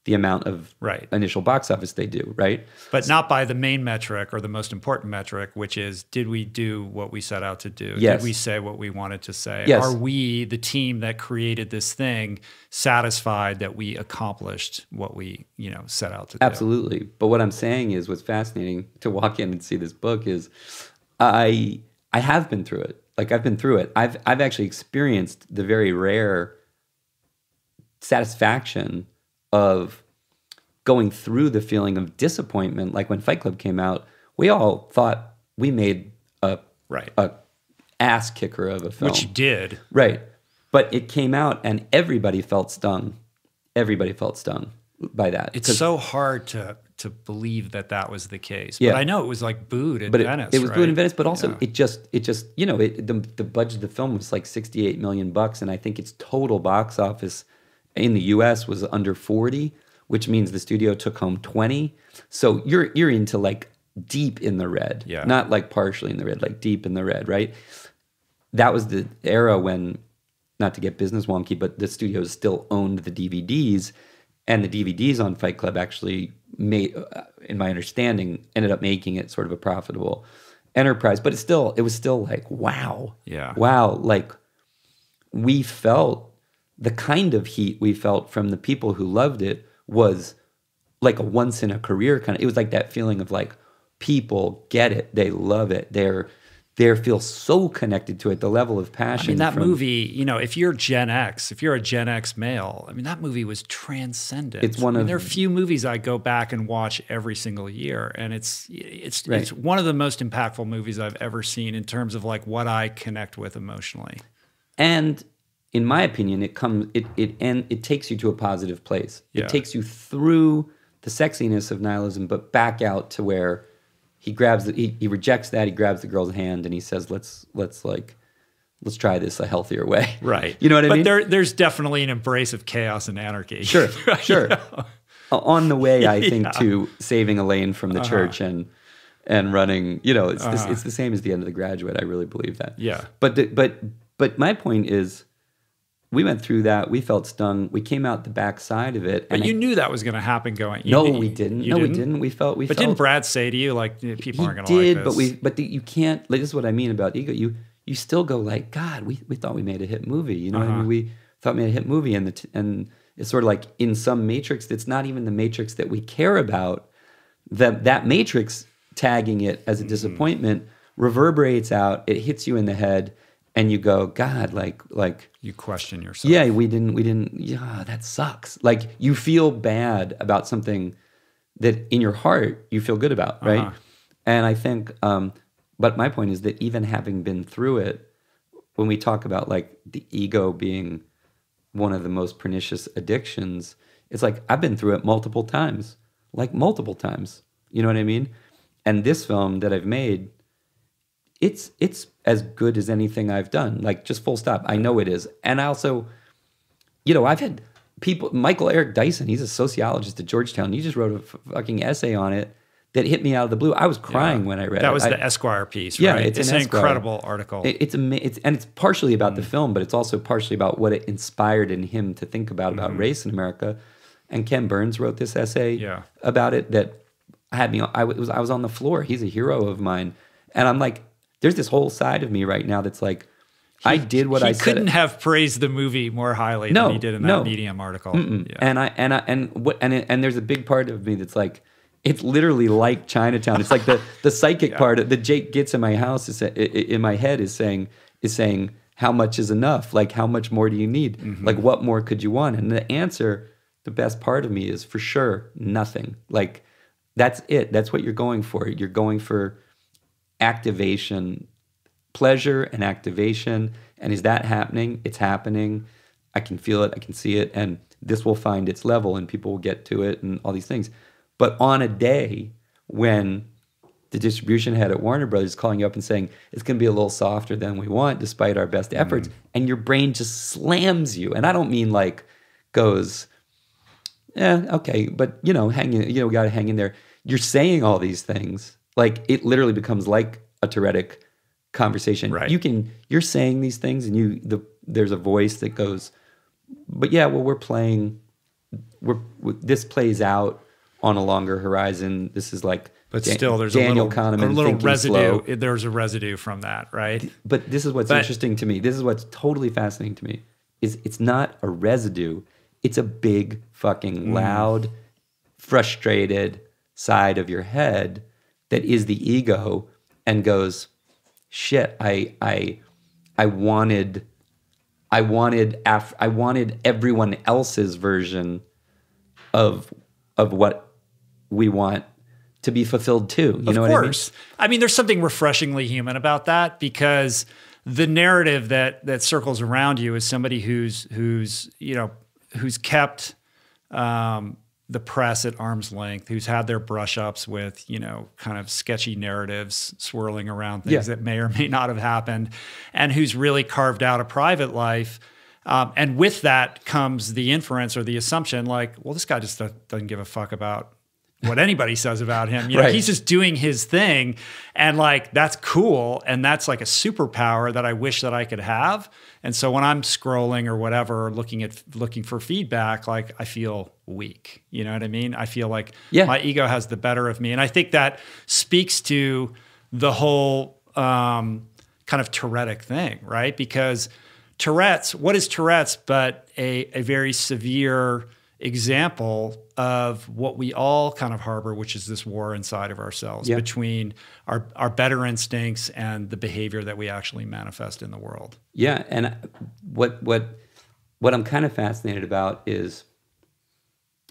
the amount of initial box office they do, right? But not by the main metric or the most important metric, which is, did we do what we set out to do? Yes. Did we say what we wanted to say? Yes. Are we, the team that created this thing, satisfied that we accomplished what we, set out to do? Absolutely. But what I'm saying is, what's fascinating to walk in and see this book is, I have been through it. Like I've been through it. I've actually experienced the very rare satisfaction of going through the feeling of disappointment. Like when Fight Club came out, we all thought we made a ass kicker of a film. Which you did. Right. But it came out and everybody felt stung. Everybody felt stung by that. It's so hard to believe that was the case. But I know it was like booed in Venice. It was booed in Venice, but also it just the budget of the film was like $68 million, and I think its total box office in the US was under 40, which means the studio took home 20. So you're into like deep in the red, not like partially in the red, like deep in the red, right? That was the era when, not to get business wonky, but the studios still owned the DVDs, and the DVDs on Fight Club actually made, in my understanding, ended up making it sort of a profitable enterprise. But it was still like, wow. Yeah. Wow. Like we felt the kind of heat we felt from the people who loved it was like a once in a career kind of, it was like that feeling of like, people get it. They love it. They feel so connected to it, the level of passion. I mean, that movie, if you're Gen X, if you're a Gen X male, I mean, that movie was transcendent. It's one of, there are few movies I go back and watch every single year, and it's one of the most impactful movies I've ever seen in terms of like what I connect with emotionally. And in my opinion, it takes you to a positive place. It takes you through the sexiness of nihilism, but back out to where he grabs he rejects that. He grabs the girl's hand and he says, "Let's try this a healthier way." Right. You know what I mean? But there's definitely an embrace of chaos and anarchy. Sure. Sure. on the way, I think, to saving Elaine from the church and running. You know, it's it's the same as the end of The Graduate. I really believe that. Yeah. But my point is, we went through that. We felt stung. We came out the backside of it. But you knew that was going to happen. We didn't. We didn't. We felt. But didn't Brad say to you, like, people aren't going to like this? But you can't. Like, this is what I mean about ego. You still go like, God, we thought we made a hit movie. You know what I mean? We thought we made a hit movie, and it's sort of like in some matrix that's not even the matrix that we care about. That matrix tagging it as a disappointment reverberates out. It hits you in the head. And you go, God, like you question yourself. Yeah, we didn't. Yeah, that sucks. Like, you feel bad about something that in your heart you feel good about, right? And I think, but my point is that even having been through it, when we talk about like the ego being one of the most pernicious addictions, it's like I've been through it multiple times. You know what I mean? And this film that I've made, it's as good as anything I've done, like, just full stop. I know it is. And I also, you know, I've had people, Michael Eric Dyson, he's a sociologist at Georgetown. He just wrote a fucking essay on it that hit me out of the blue. I was crying when I read it. That was the Esquire piece, right? Yeah, it's an incredible article. It's partially about the film, but it's also partially about what it inspired in him to think about race in America. And Ken Burns wrote this essay about it that had me, I was on the floor. He's a hero of mine. And I'm like, there's this whole side of me right now that's like, I did what I said. He couldn't have praised the movie more highly than he did in that Medium article. Yeah. And there's a big part of me that's like, it's literally like Chinatown. It's like the psychic part of the Jake gets in my house in my head is saying, how much is enough? Like, how much more do you need? Like, what more could you want? And the answer, the best part of me is for sure nothing. Like, that's it. That's what you're going for. You're going for activation, pleasure and activation. And is that happening? It's happening. I can feel it. I can see it. And this will find its level and people will get to it and all these things. But on a day when the distribution head at Warner Brothers is calling you up and saying, it's going to be a little softer than we want despite our best efforts, and your brain just slams you. And I don't mean like goes, okay, but you know, got to hang in there. You're saying all these things. Like, it literally becomes like a tourettic conversation. Right. You're saying these things, and there's a voice that goes, but yeah, well, this plays out on a longer horizon. This is like, but still, there's Daniel a little residue. Slow. There's a residue from that, right? But this is what's interesting to me. This is what's totally fascinating to me. Is it's not a residue. It's a big fucking loud, frustrated side of your head that is the ego and goes, shit, I wanted everyone else's version of what we want to be fulfilled too. You know what I mean? Of course. I mean, there's something refreshingly human about that, because the narrative that circles around you is somebody who's kept the press at arm's length, who's had their brush ups with, kind of sketchy narratives swirling around things that may or may not have happened, and who's really carved out a private life. And with that comes the inference or the assumption like, well, this guy just doesn't give a fuck about what anybody says about him. He's just doing his thing. And like, that's cool. And that's like a superpower that I wish that I could have. And so when I'm scrolling or whatever, looking for feedback, like, I feel weak. You know what I mean? I feel like my ego has the better of me. And I think that speaks to the whole kind of tourettic thing, right? Because Tourette's, what is Tourette's but a very severe example of what we all kind of harbor, which is this war inside of ourselves between our better instincts and the behavior that we actually manifest in the world. Yeah, and what I'm kind of fascinated about is,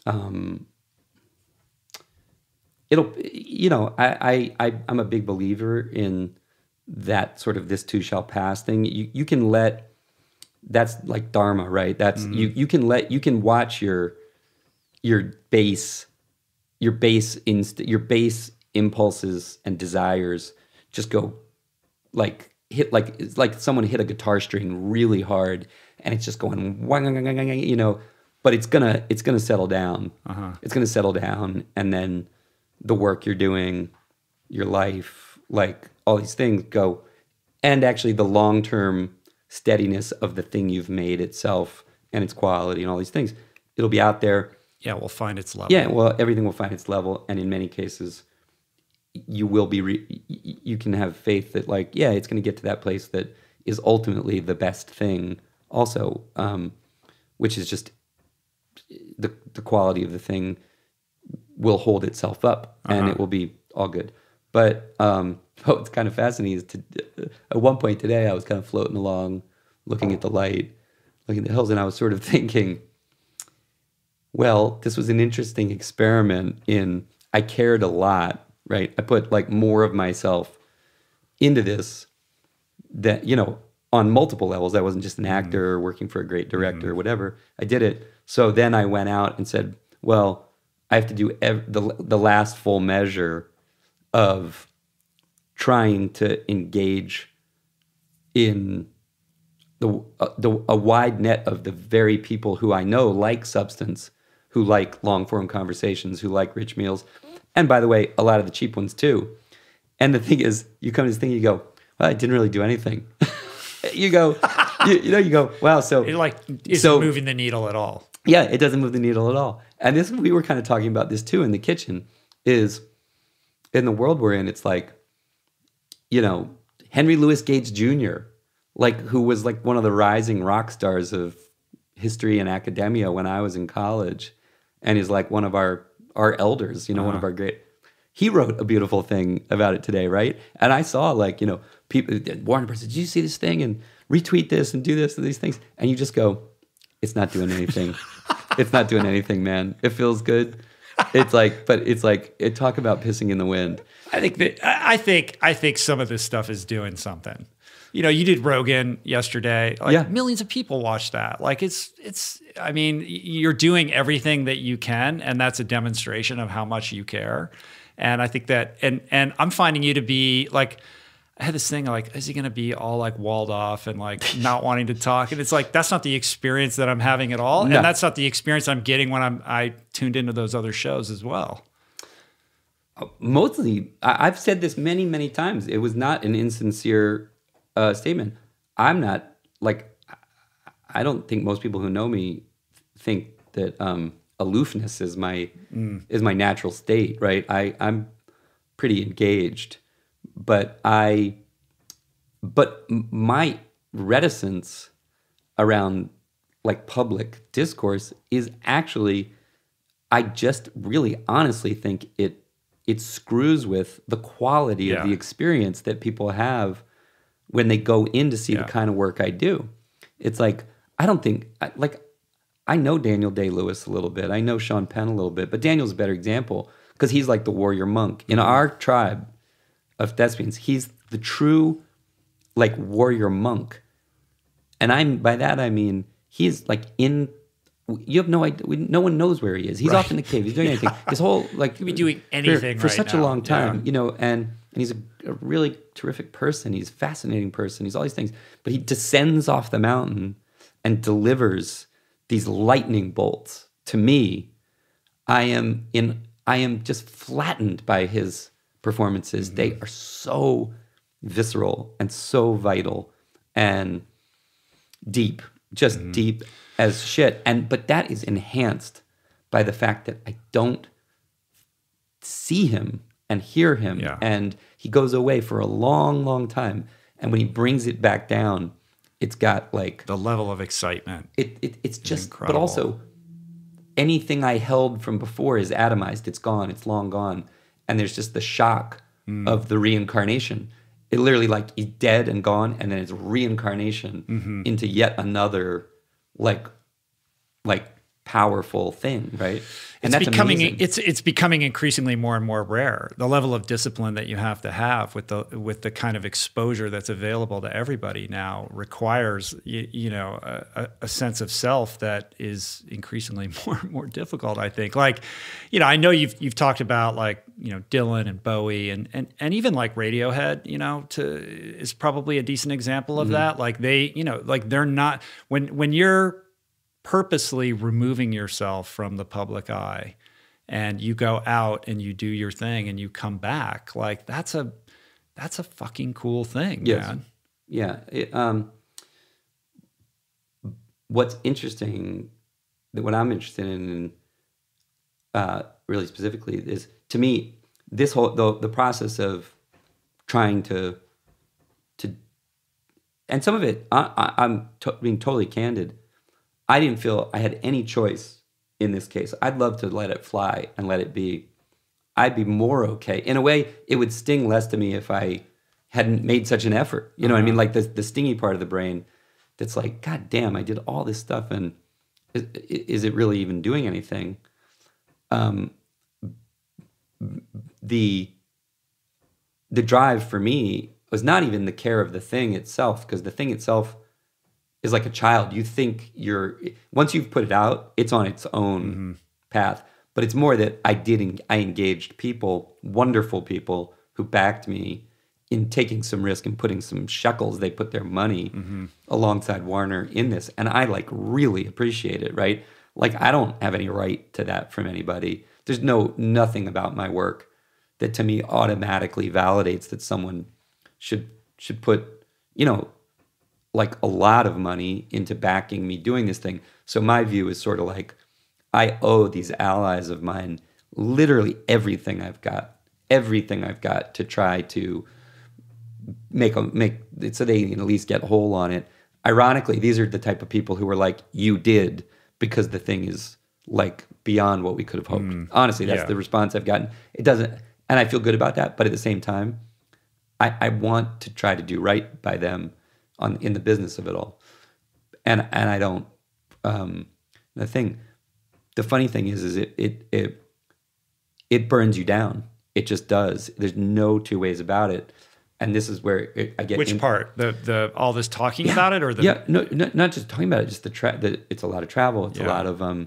I'm a big believer in that sort of this too shall pass thing. You can let, that's like dharma, right? That's you can watch your base impulses and desires just go it's like someone hit a guitar string really hard and it's just going, but it's gonna settle down. It's gonna settle down, and then the work you're doing, your life, like all these things go, and actually the long-term steadiness of the thing you've made itself and its quality and all these things, it'll be out there. Yeah, will find its level. Yeah, well, everything will find its level, and in many cases, you will be. You can have faith that, like, yeah, it's going to get to that place that is ultimately the best thing. Also, which is just the quality of the thing will hold itself up, and it will be all good. But what's kind of fascinating is at one point today, I was kind of floating along, looking at the light, looking at the hills, and I was sort of thinking, well, this was an interesting experiment in, I cared a lot, right? I put like more of myself into this that, you know, on multiple levels. I wasn't just an actor working for a great director or whatever. I did it. So then I went out and said, well, I have to do the last full measure of trying to engage in a wide net of the very people who I know like substance, who like long-form conversations, who like rich meals. And by the way, a lot of the cheap ones too. And the thing is, you come to this thing, you go, well, I didn't really do anything. you go, you go, wow, so... It isn't moving the needle at all. Yeah, it doesn't move the needle at all. And this, we were kind of talking about this too in the kitchen, is in the world we're in, it's like, you know, Henry Louis Gates Jr., like, who was like one of the rising rock stars of history and academia when I was in college, and is like one of our elders, you know, one of our great... He wrote a beautiful thing about it today, right? And I saw, like, you know, people, Warner Bros. Did you see this thing? And retweet this and do this and these things. And you just go, it's not doing anything. It's not doing anything, man. It feels good. It's like, but it's like, talk about pissing in the wind. I think some of this stuff is doing something. You know, you did Rogan yesterday. Like, millions of people watch that. Like, I mean, you're doing everything that you can, and that's a demonstration of how much you care. And I think that, and I'm finding you to be like, I had this thing like, is he going to be all like walled off and like not wanting to talk? And it's like, that's not the experience that I'm having at all. No. And that's not the experience I'm getting when I tuned into those other shows as well. Mostly, I've said this many, many times. It was not an insincere statement. I'm not, like, I don't think most people who know me think that aloofness is my natural state, right? I'm pretty engaged, but my reticence around like public discourse is actually, I just really honestly think it screws with the quality of the experience that people have when they go in to see the kind of work I do. It's like, I don't think, I know Daniel Day-Lewis a little bit. I know Sean Penn a little bit, but Daniel's a better example because he's like the warrior monk. In our tribe of thespians, he's the true like warrior monk. And by that I mean, he's like you have no idea, no one knows where he is. He's off in the cave, he's doing anything. His whole, like, he could be doing anything for such a long time, you know, and he's a really terrific person. He's a fascinating person. He's all these things. But he descends off the mountain and delivers these lightning bolts. To me, I am just flattened by his performances. Mm-hmm. They are so visceral and so vital and deep, just deep as shit. But that is enhanced by the fact that I don't see him and hear him, and he goes away for a long, long time. And when he brings it back down, it's got like the level of excitement. It's just incredible. But also anything I held from before is atomized. It's gone. It's long gone. And there's just the shock of the reincarnation. It literally, like, he's dead and gone, and then it's reincarnation into yet another like powerful thing, right? And that's becoming amazing. It's becoming increasingly more and more rare. The level of discipline that you have to have with the kind of exposure that's available to everybody now requires a sense of self that is increasingly more and more difficult, I think. Like, you know, I know you've talked about, like, you know, Dylan and Bowie and even like Radiohead, you know, is probably a decent example of that. Like, they, you know, like, they're not, when you're purposely removing yourself from the public eye, and you go out and you do your thing and you come back, like that's a fucking cool thing, man. Yeah. What's interesting, what I'm interested in, really specifically, is, to me, this whole the process of trying to and some of it, I'm being totally candid. I didn't feel I had any choice in this case. I'd love to let it fly and let it be. I'd be more okay. In a way, it would sting less to me if I hadn't made such an effort. You know what I mean? Like the stingy part of the brain that's like, God damn, I did all this stuff, and is it really even doing anything? The drive for me was not even the care of the thing itself, because the thing itself is like a child. You think once you've put it out, it's on its own path. But it's more that I engaged people, wonderful people, who backed me in taking some risk and putting some shekels. They put their money alongside Warner in this. And I like really appreciate it, right? Like, I don't have any right to that from anybody. There's nothing about my work that to me automatically validates that someone should put, like a lot of money into backing me doing this thing. So my view is sort of like, I owe these allies of mine literally everything I've got to try to make it so they can at least get a hold on it. Ironically, these are the type of people who were like, you did, because the thing is like beyond what we could have hoped. Honestly, that's the response I've gotten. It doesn't, and I feel good about that, but at the same time, I want to try to do right by them in the business of it all. And I don't, the funny thing is it burns you down. It just does. There's no two ways about it. And this is where I get. Which part? The all this talking about it, or the no, not just talking about it. Just it's a lot of travel. It's a lot of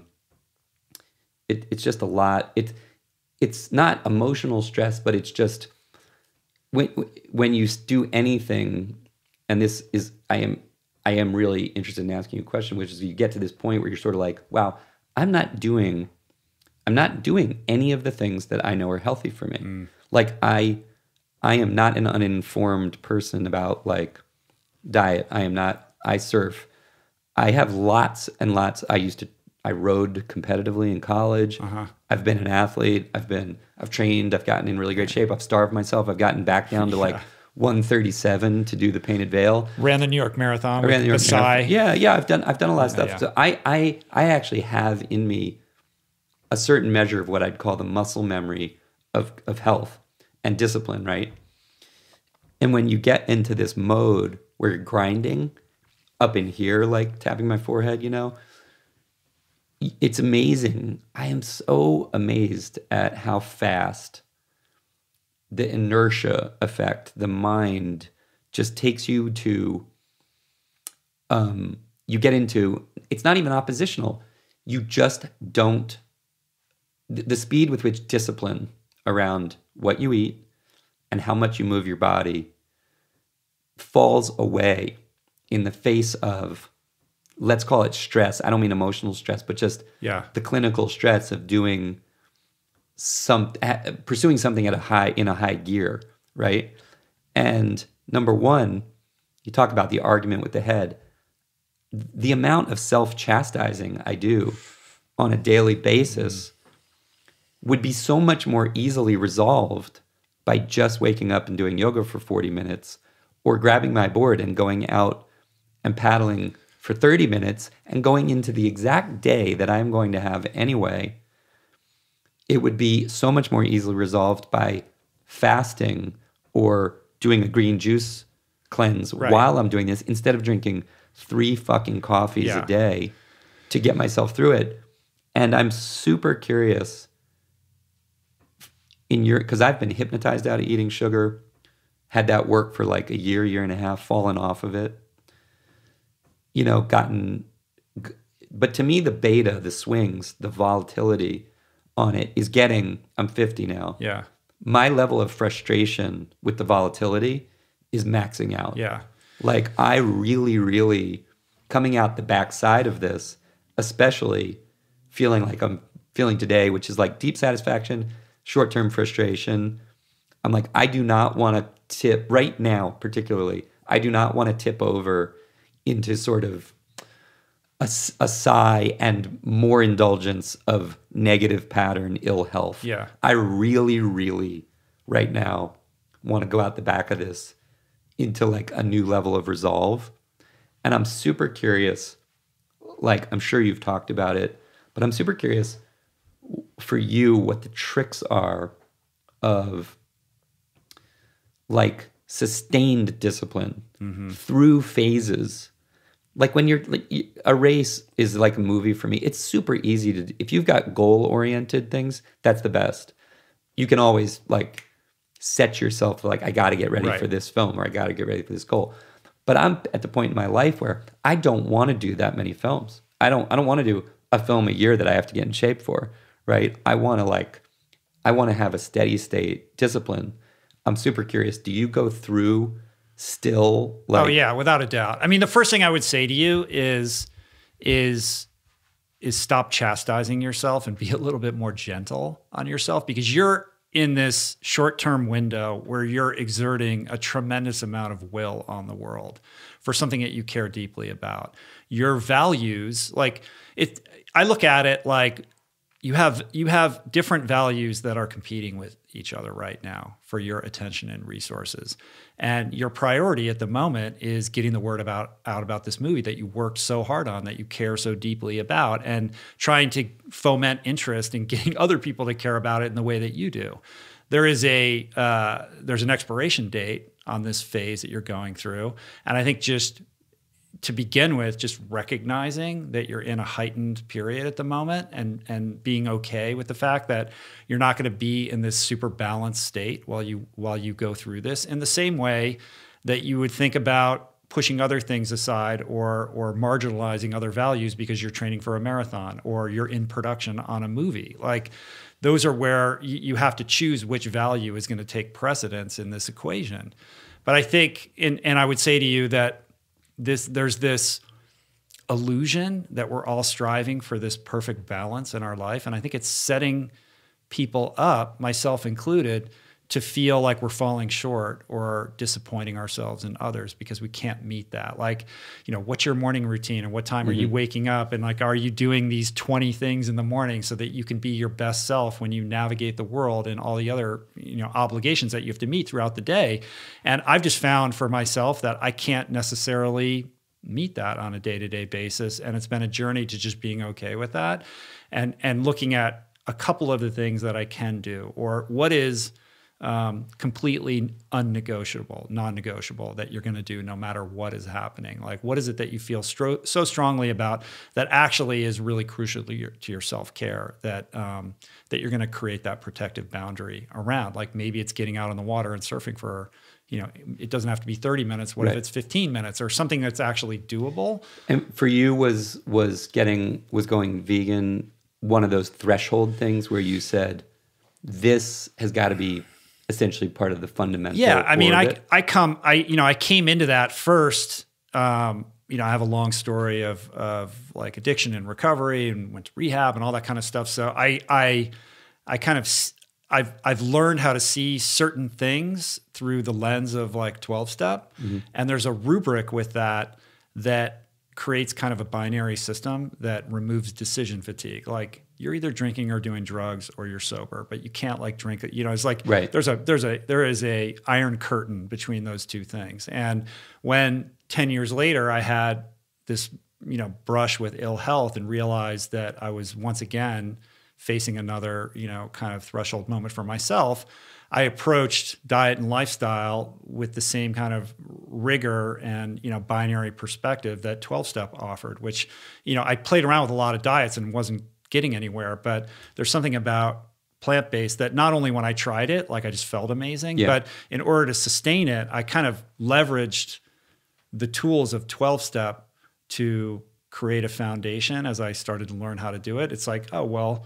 it's just a lot. It's not emotional stress, but it's just when you do anything. And this is I am really interested in asking you a question, which is, you get to this point where you're sort of like, wow, I'm not doing any of the things that I know are healthy for me. Like I am not an uninformed person about like diet. I surf. I have lots and lots. I rode competitively in college. I've been an athlete. I've trained. I've gotten in really great shape. I've starved myself. I've gotten back down to like 137 to do the Painted Veil. Ran the New York Marathon. I ran the New York Marathon. Yeah. I've done a lot of stuff. Yeah. So I actually have in me a certain measure of what I'd call the muscle memory of health and discipline, right? And when you get into this mode where you're grinding up in here, like tapping my forehead, it's amazing. I am so amazed at how fast the inertia effect, the mind just takes you to, you get into, it's not even oppositional. You just don't, the speed with which discipline around what you eat and how much you move your body falls away in the face of, let's call it stress. I don't mean emotional stress, but just the clinical stress of doing pursuing something in a high gear, right? And number one, you talk about the argument with the head. The amount of self-chastising I do on a daily basis would be so much more easily resolved by just waking up and doing yoga for 40 minutes, or grabbing my board and going out and paddling for 30 minutes and going into the exact day that I'm going to have anyway. It would be so much more easily resolved by fasting or doing a green juice cleanse while I'm doing this, instead of drinking 3 fucking coffees a day to get myself through it. And I'm super curious because I've been hypnotized out of eating sugar, had that work for like a year and a half, fallen off of it, but to me, the beta, the swings, the volatility on it is I'm 50 now. Yeah. My level of frustration with the volatility is maxing out. Yeah. Like, I really, really, coming out the backside of this, especially feeling like I'm feeling today, which is like deep satisfaction, short-term frustration. I'm like, I do not want to tip right now, particularly, I do not want to tip over into sort of a sigh and more indulgence of negative pattern ill health. Yeah. I really, really right now want to go out the back of this into like a new level of resolve. And I'm super curious, like I'm sure you've talked about it, but I'm super curious for you what the tricks are of like sustained discipline through phases. Like when you're like, a race is like a movie for me. It's super easy to, if you've got goal-oriented things, that's the best. You can always like set yourself like, I got to get ready for this film, or I got to get ready for this goal. But I'm at the point in my life where I don't want to do that many films. I don't want to do a film a year that I have to get in shape for, right? I want to have a steady state discipline. I'm super curious. Do you go through still like, oh yeah, without a doubt. I mean, the first thing I would say to you is stop chastising yourself and be a little bit more gentle on yourself, because you're in this short-term window where you're exerting a tremendous amount of will on the world for something that you care deeply about. Your values, like I look at it like you have different values that are competing with each other right now for your attention and resources. And your priority at the moment is getting the word out about this movie that you worked so hard on, that you care so deeply about, and trying to foment interest in getting other people to care about it in the way that you do. There's an expiration date on this phase that you're going through. And I think just to begin with, just recognizing that you're in a heightened period at the moment, and being okay with the fact that you're not going to be in this super balanced state while you go through this, in the same way that you would think about pushing other things aside or marginalizing other values because you're training for a marathon or you're in production on a movie. Like, those are where you have to choose which value is going to take precedence in this equation. But I think, and I would say to you that there's this illusion that we're all striving for this perfect balance in our life. And I think it's setting people up, myself included, to feel like we're falling short or disappointing ourselves and others because we can't meet that. Like, what's your morning routine, and what time are you waking up? And like, are you doing these 20 things in the morning so that you can be your best self when you navigate the world and all the other, obligations that you have to meet throughout the day? And I've just found for myself that I can't necessarily meet that on a day-to-day basis. And it's been a journey to just being okay with that and looking at a couple of the things that I can do, or what is completely non-negotiable that you're going to do no matter what is happening. Like, what is it that you feel so strongly about that actually is really crucial to your self-care, that you're going to create that protective boundary around? Like, maybe it's getting out on the water and surfing for, it doesn't have to be 30 minutes. What if it's 15 minutes or something that's actually doable? And for you, was going vegan one of those threshold things where you said, this has got to be essentially part of the fundamental. Yeah, I mean, I came into that first. I have a long story of like addiction and recovery, and went to rehab and all that kind of stuff. So I've learned how to see certain things through the lens of like 12-step, and there's a rubric with that creates kind of a binary system that removes decision fatigue. Like, you're either drinking or doing drugs, or you're sober, but you can't like drink it. It's like there is a iron curtain between those two things. And when 10 years later I had this, brush with ill health and realized that I was once again facing another, kind of threshold moment for myself, I approached diet and lifestyle with the same kind of rigor and, binary perspective that 12-step offered, which, I played around with a lot of diets and wasn't getting anywhere, but there's something about plant-based that not only when I tried it, like I just felt amazing, but in order to sustain it, I kind of leveraged the tools of 12-step to create a foundation as I started to learn how to do it. It's like, oh, well,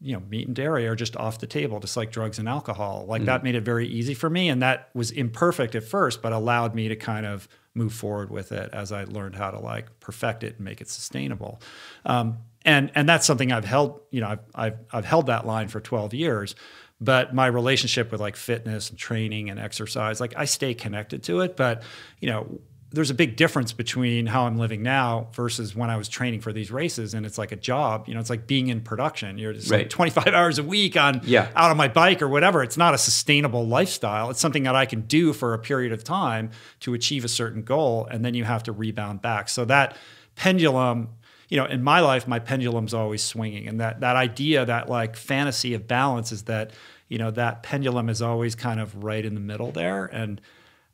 meat and dairy are just off the table, just like drugs and alcohol. Like that made it very easy for me. And that was imperfect at first, but allowed me to kind of move forward with it as I learned how to like perfect it and make it sustainable. And that's something I've held, I've held that line for 12 years, but my relationship with like fitness and training and exercise, like I stay connected to it, but there's a big difference between how I'm living now versus when I was training for these races. And it's like a job, it's like being in production. You're just like 25 hours a week out on my bike or whatever. It's not a sustainable lifestyle. It's something that I can do for a period of time to achieve a certain goal. And then you have to rebound back. So that pendulum, in my life, my pendulum's always swinging. And that idea, that like fantasy of balance is that, that pendulum is always kind of right in the middle there. And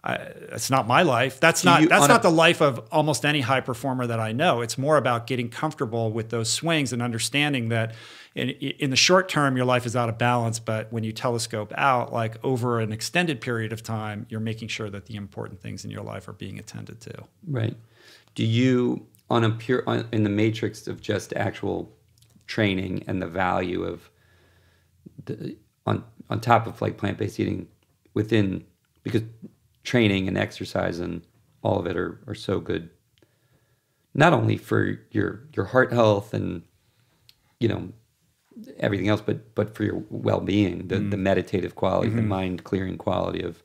it's not my life. That's not the life of almost any high performer that I know. It's more about getting comfortable with those swings and understanding that in the short term, your life is out of balance. But when you telescope out, like over an extended period of time, you're making sure that the important things in your life are being attended to. Right. Do you, in the matrix of just actual training and the value of on top of like plant-based eating within, because training and exercise and all of it are so good, not only for your heart health and everything else, but for your well-being, the meditative quality, the mind clearing quality of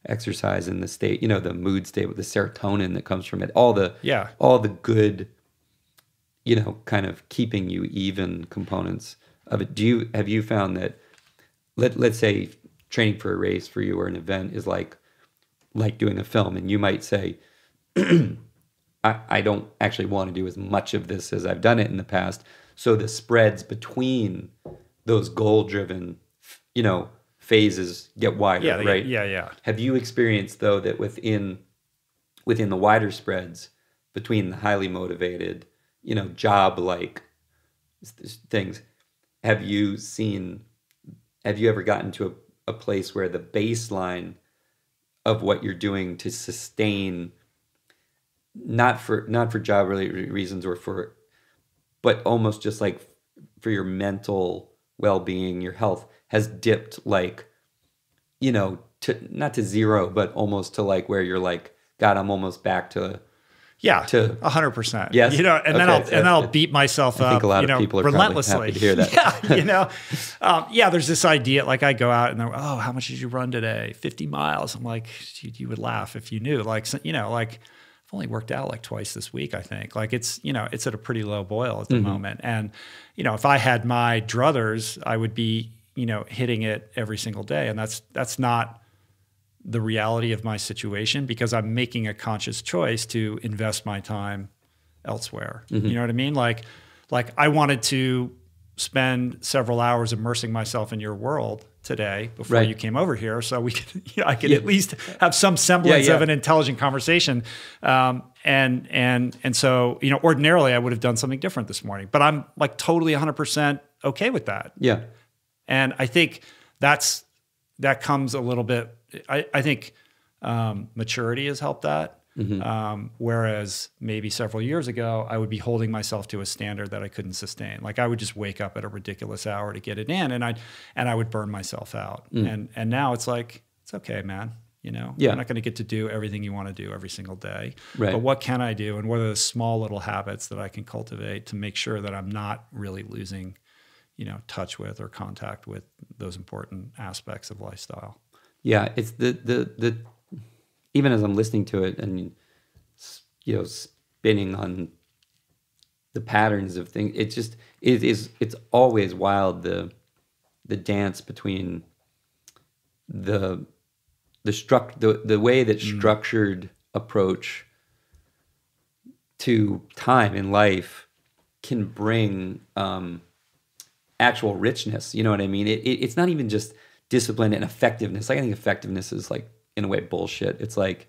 exercise and the state, the mood state with the serotonin that comes from it, all the good, kind of keeping you even components of it. Have you found that let's say training for a race for you or an event is like doing a film, and you might say, I don't actually want to do as much of this as I've done it in the past. So the spreads between those goal-driven, phases get wider, right? Yeah. Have you experienced, though, that within the wider spreads between the highly motivated, job-like things, have you ever gotten to a place where the baseline of what you're doing to sustain, not for job related reasons but almost just like for your mental well-being, your health has dipped, like, to not to zero, but almost to like where you're like, God, I'm almost back to 100%. Yes. Then I'll beat myself up. I think a lot of people are relentlessly. Happy to hear that. There's this idea, like I go out and they're, oh, how much did you run today? 50 miles. I'm like, you would laugh if you knew, like, like I've only worked out like twice this week, I think. Like it's at a pretty low boil at the moment. And, if I had my druthers, I would be, hitting it every single day. And that's not the reality of my situation, because I'm making a conscious choice to invest my time elsewhere. You know what I mean? Like I wanted to spend several hours immersing myself in your world today before you came over here, so we could, I could at least have some semblance of an intelligent conversation. And so, ordinarily I would have done something different this morning, but I'm like totally 100% okay with that. Yeah. And I think that comes a little bit, I think maturity has helped that. Whereas maybe several years ago, I would be holding myself to a standard that I couldn't sustain. Like I would just wake up at a ridiculous hour to get it in, and I would burn myself out. And now it's like, it's okay, man. You're not going to get to do everything you want to do every single day. Right. But what can I do? And what are the small little habits that I can cultivate to make sure that I'm not really losing, touch with or contact with those important aspects of lifestyle? Yeah, it's the even as I'm listening to it and spinning on the patterns of things, it's always wild, the dance between the way that structured approach to time in life can bring actual richness. You know what I mean? It's not even just discipline and effectiveness. Like I think effectiveness is like, in a way, bullshit. It's like,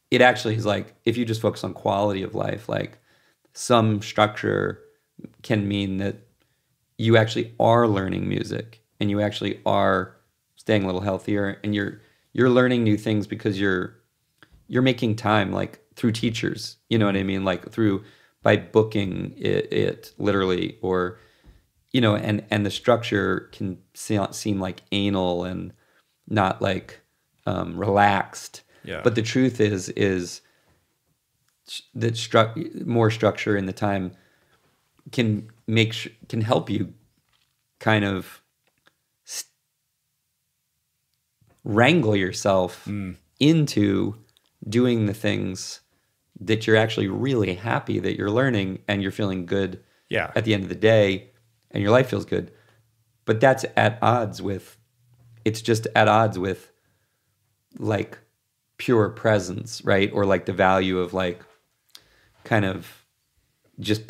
it actually is like, if you just focus on quality of life, like some structure can mean that you actually are learning music and you actually are staying a little healthier, and you're learning new things because you're making time, like through teachers, you know what I mean? Like by booking it literally, or you know, and the structure can seem like anal and not like relaxed. Yeah. But the truth is that more structure in the time can can help you kind of wrangle yourself into doing the things that you're actually really happy that you're learning, and you're feeling good at the end of the day, and your life feels good. But that's it's just at odds with like pure presence, right? Or like the value of like kind of just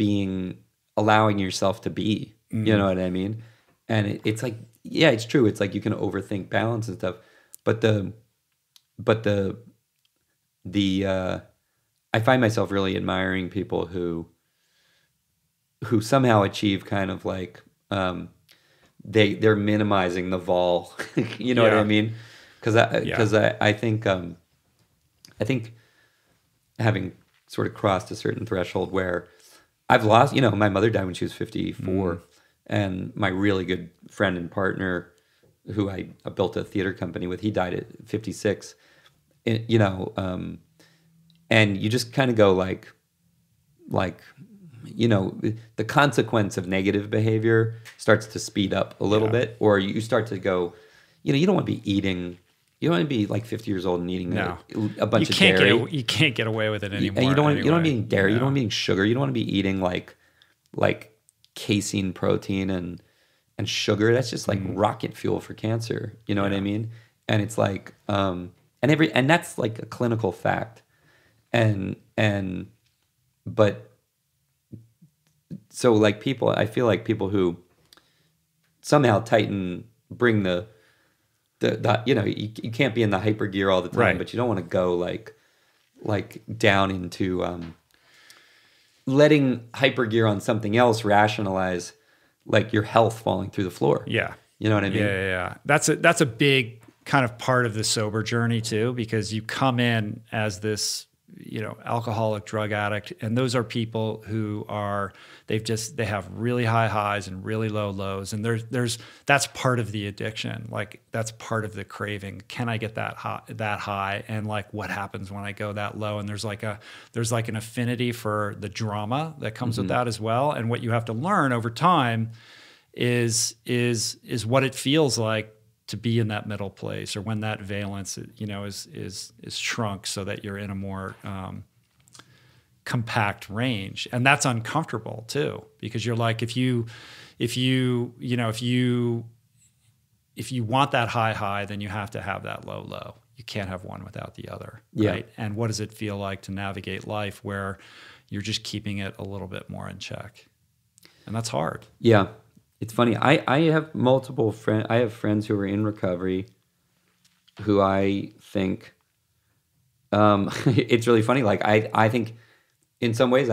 allowing yourself to be, you know what I mean? And it's like, yeah, it's true. It's like you can overthink balance and stuff, but I find myself really admiring people who somehow achieve kind of like, they're minimizing the vol, you know what I mean? Because I think having sort of crossed a certain threshold where I've lost, you know, my mother died when she was 54, and my really good friend and partner, who I built a theater company with, he died at 56. You know, and you just kind of go like, you know, the consequence of negative behavior starts to speed up a little bit, or you start to go, you know, you don't want to be eating. You don't want to be like 50 years old and eating a bunch of dairy. You can't get away with it anymore. And you don't want to be eating dairy. You don't want to be eating sugar. You don't want to be eating like casein protein and sugar. That's just like rocket fuel for cancer. You know what I mean? And it's like, and that's like a clinical fact. But so like I feel like people who somehow bring the you know, you can't be in the hyper gear all the time, but you don't want to go like down into letting hyper gear on something else rationalize like your health falling through the floor. Yeah. You know what I mean? Yeah. That's a big kind of part of the sober journey too, because you come in as this, you know, alcoholic, drug addict, and those are people who they have really high highs and really low lows, and that's part of the addiction. Like that's part of the craving. Can I get that high? And like what happens when I go that low? And there's like an affinity for the drama that comes with that as well. And what you have to learn over time is what it feels like to be in that middle place, or when that valence, you know, is shrunk so that you're in a more compact range. And that's uncomfortable too, because you're like, if you want that high, then you have to have that low. You can't have one without the other. Right. And what does it feel like to navigate life where you're just keeping it a little bit more in check? And that's hard. Yeah. It's funny. I have multiple friends. I have friends who are in recovery who I think it's really funny. Like I think in some ways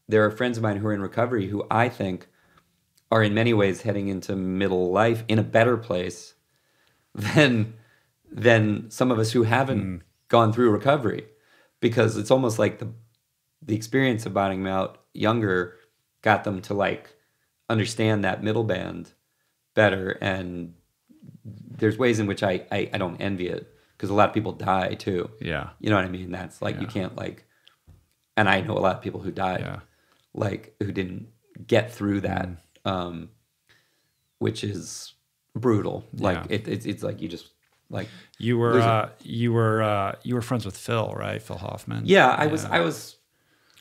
there are friends of mine who are in recovery who I think are in many ways heading into middle life in a better place than some of us who haven't gone through recovery, because it's almost like the experience of bottoming out younger got them to like understand that middle band better. And there's ways in which I don't envy it, because a lot of people die too. Yeah. You know what I mean? That's like, you can't like, and I know a lot of people who died, like who didn't get through that, which is brutal. Like it's like, you just like, you were friends with Phil, right? Phil Hoffman. Yeah.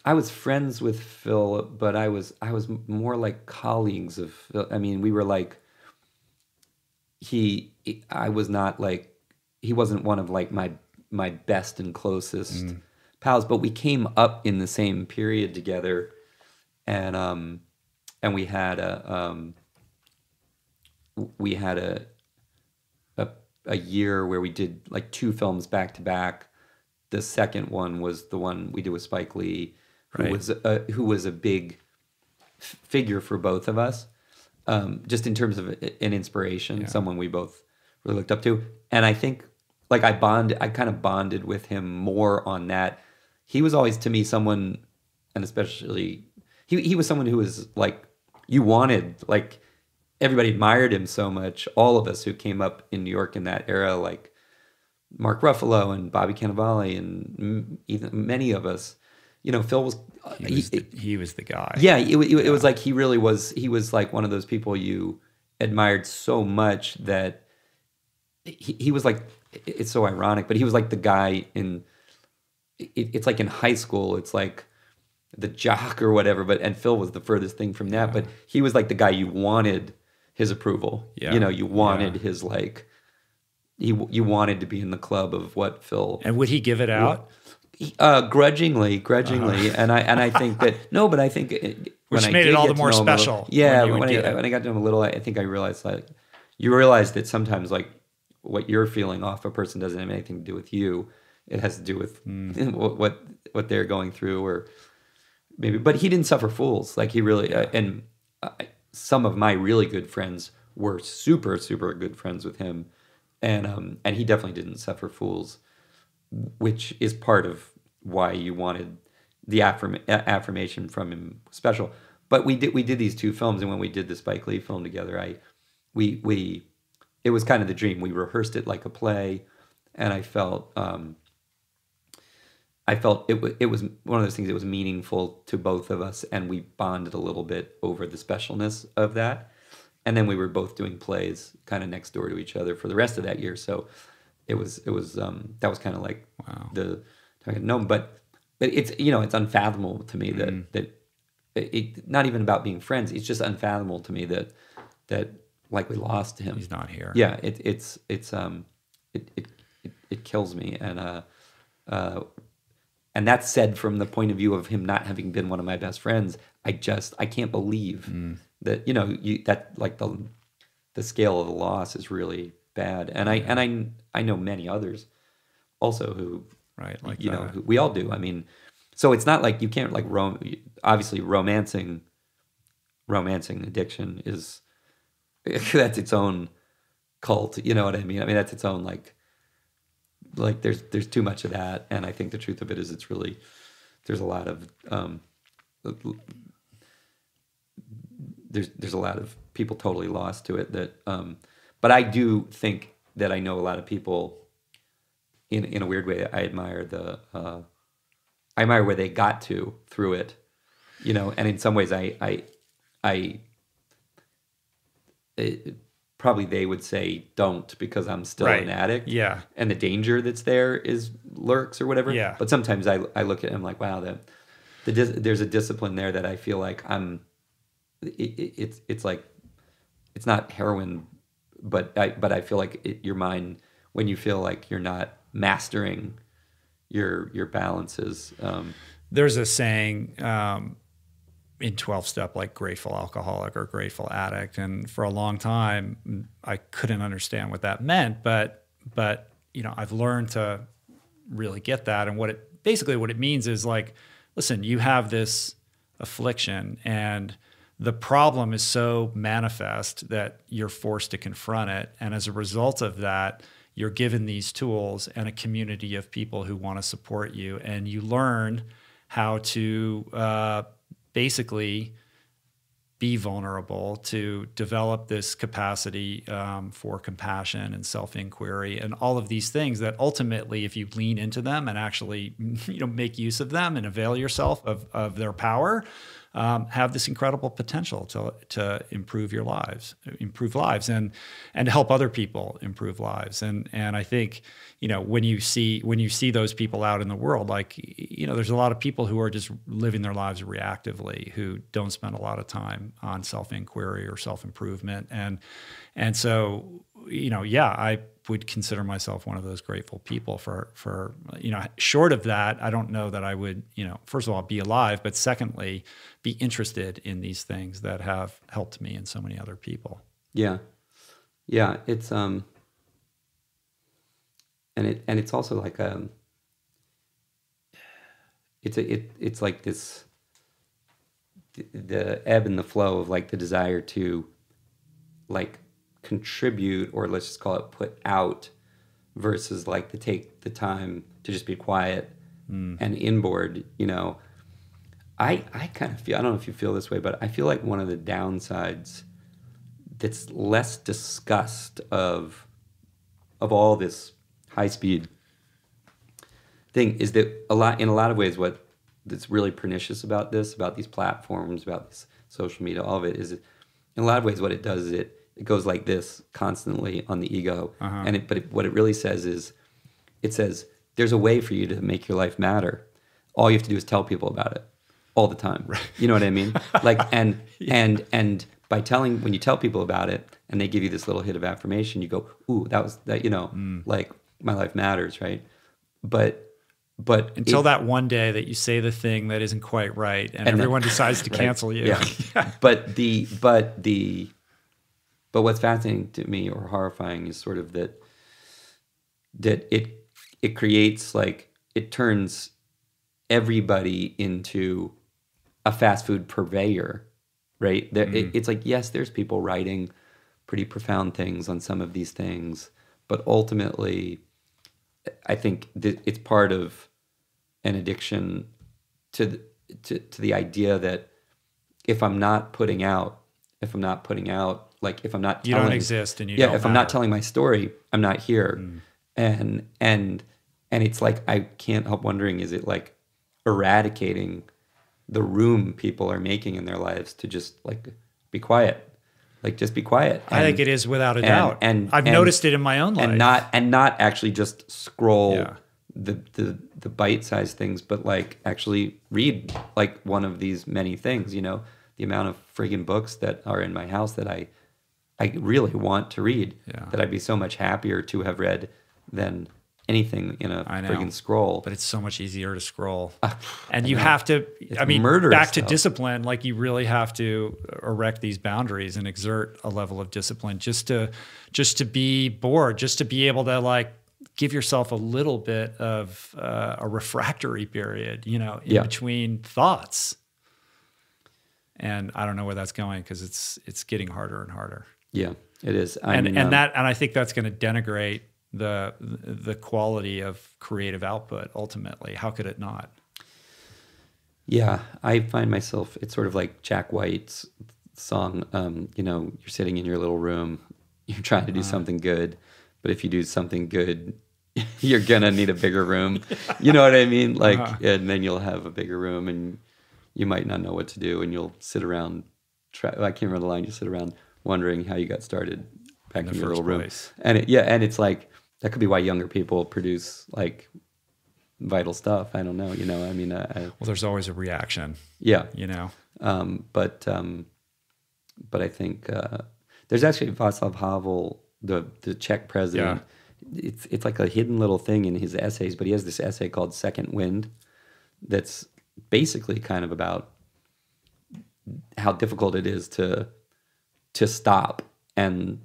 I was friends with Phil, but I was more like colleagues of Phil. I mean, we were like, he wasn't one of like my best and closest pals, but we came up in the same period together, and we had a year where we did like 2 films back to back. The second one was the one we did with Spike Lee, who was a big figure for both of us, just in terms of an inspiration, someone we both really looked up to. And I think like I kind of bonded with him more on that. He was always to me someone, and especially he was someone who was like, you wanted, like everybody admired him so much. All of us who came up in New York in that era, like Mark Ruffalo and Bobby Cannavale and even many of us, you know, Phil was he was the guy. Yeah, it was like he really was. He was like one of those people you admired so much that he was like. It's so ironic, but he was like the guy in. It's like in high school. It's like the jock or whatever. And Phil was the furthest thing from that. But he was like the guy you wanted his approval. Yeah. You know, you wanted his like. You wanted to be in the club of what Phil. And would he give it out? Grudgingly, and I think that no, but I think which made it all the more special. When I got to know him a little, I think I realized like you realize that sometimes like what you're feeling off a person doesn't have anything to do with you. It has to do with what they're going through, or maybe. But he didn't suffer fools. Like he really and some of my really good friends were super good friends with him, and he definitely didn't suffer fools. Which is part of why you wanted the affirmation from him special. But we did these two films, and when we did the Spike Lee film together, it was kind of the dream. We rehearsed it like a play, and I felt it was one of those things that was meaningful to both of us, and we bonded a little bit over the specialness of that. And then we were both doing plays kind of next door to each other for the rest of that year. So it was that was kind of like the no, but it's it's unfathomable to me that it not even about being friends. It's just unfathomable to me that like we lost him. He's not here. Yeah, it kills me, and that's said from the point of view of him not having been one of my best friends. I can't believe that that like the scale of the loss is really bad, and I know many others also who who we all do. I mean, so it's not like you can't like obviously romancing addiction is that's its own cult. You know what I mean? I mean that's its own like there's too much of that, and I think the truth of it is it's really there's a lot of there's a lot of people totally lost to it that but I do think that I know a lot of people in a weird way. I admire where they got to through it, and in some ways probably they would say don't because I'm still an addict. Yeah. And the danger that's there lurks or whatever. Yeah. But sometimes I look at it and I'm like, wow, there's a discipline there that I feel like it's like, it's not heroin, but I feel like your mind, when you feel like you're not mastering your balances. There's a saying in 12-step, like grateful alcoholic or grateful addict, and for a long time I couldn't understand what that meant, but I've learned to really get that, and what it means is like, listen, you have this affliction and the problem is so manifest that you're forced to confront it. And as a result of that, you're given these tools and a community of people who want to support you. And you learn how to basically be vulnerable, to develop this capacity for compassion and self-inquiry and all of these things that ultimately, if you lean into them and actually make use of them and avail yourself of their power, have this incredible potential to improve lives, and to help other people improve lives. And I think, when you see those people out in the world, like, there's a lot of people who are just living their lives reactively, who don't spend a lot of time on self-inquiry or self-improvement. And so, I would consider myself one of those grateful people for short of that, I don't know that I would, first of all, be alive, but secondly, be interested in these things that have helped me and so many other people. Yeah. Yeah. It's, and it's also like, it's like this, the ebb and the flow of like the desire to like contribute, or let's just call it put out, versus like to take the time to just be quiet and inboard. I kind of feel, I don't know if you feel this way, but I feel like one of the downsides that's less disgust of all this high speed thing is that in a lot of ways that's really pernicious about these platforms, about this social media, all of it is, in a lot of ways what it does is it goes like this constantly on the ego. But what it really says is, it says there's a way for you to make your life matter. All you have to do is tell people about it all the time. Right. You know what I mean? Like, and by when you tell people about it and they give you this little hit of affirmation, you go, ooh, like my life matters, right? But until that one day that you say the thing that isn't quite right and everyone decides to cancel you. Yeah. But what's fascinating to me or horrifying is sort of that it creates, like, it turns everybody into a fast food purveyor, right? It's like, yes, there's people writing pretty profound things on some of these things, but ultimately I think it's part of an addiction to the idea that if I'm not putting out, like if I'm not telling, you don't exist and you don't matter. I'm not telling my story, I'm not here. And it's like, I can't help wondering, is it like eradicating the room people are making in their lives to just like be quiet? Like, just be quiet. I think it is, without a doubt. And I've noticed it in my own life. And not actually just scroll the bite-sized things, but like actually read like one of these many things. You know, the amount of friggin' books that are in my house that I really want to read, that I'd be so much happier to have read than anything in a friggin' scroll. But it's so much easier to scroll. And you have to, back to discipline, like you really have to erect these boundaries and exert a level of discipline just to be bored, just to be able to like give yourself a little bit of a refractory period, you know, in between thoughts. And I don't know where that's going, because it's getting harder and harder. Yeah, it is. And I think that's going to denigrate the quality of creative output ultimately. How could it not? Yeah, I find myself, it's sort of like Jack White's song, you know, you're sitting in your little room, you're trying to do something good, but if you do something good, you're gonna need a bigger room. You know what I mean? Like, and then you'll have a bigger room and you might not know what to do, and you'll sit around, I can't remember the line, you sit around wondering how you got started back in your little room. And it's like, that could be why younger people produce like vital stuff. I don't know, you know. I mean, well, there's always a reaction. Yeah, you know. But I think there's actually Václav Havel, the Czech president. Yeah. It's like a hidden little thing in his essays, but he has this essay called Second Wind, that's basically kind of about how difficult it is to stop and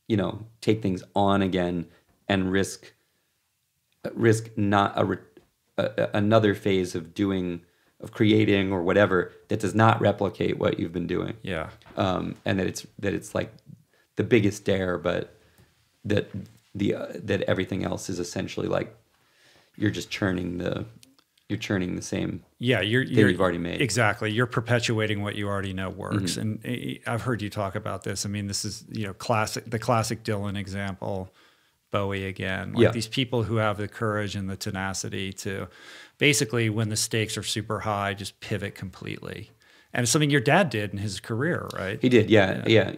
you know, take things on again and risk not another phase of creating or whatever that does not replicate what you've been doing. Yeah. And that it's like the biggest dare, but that everything else is essentially like you're just churning the same thing you've already made. Exactly. You're perpetuating what you already know works. Mm-hmm. And I've heard you talk about this. I mean, this is, you know, the classic Dylan example, Bowie again. Like these people who have the courage and the tenacity to basically, when the stakes are super high, just pivot completely. And it's something your dad did in his career, right? He did, yeah.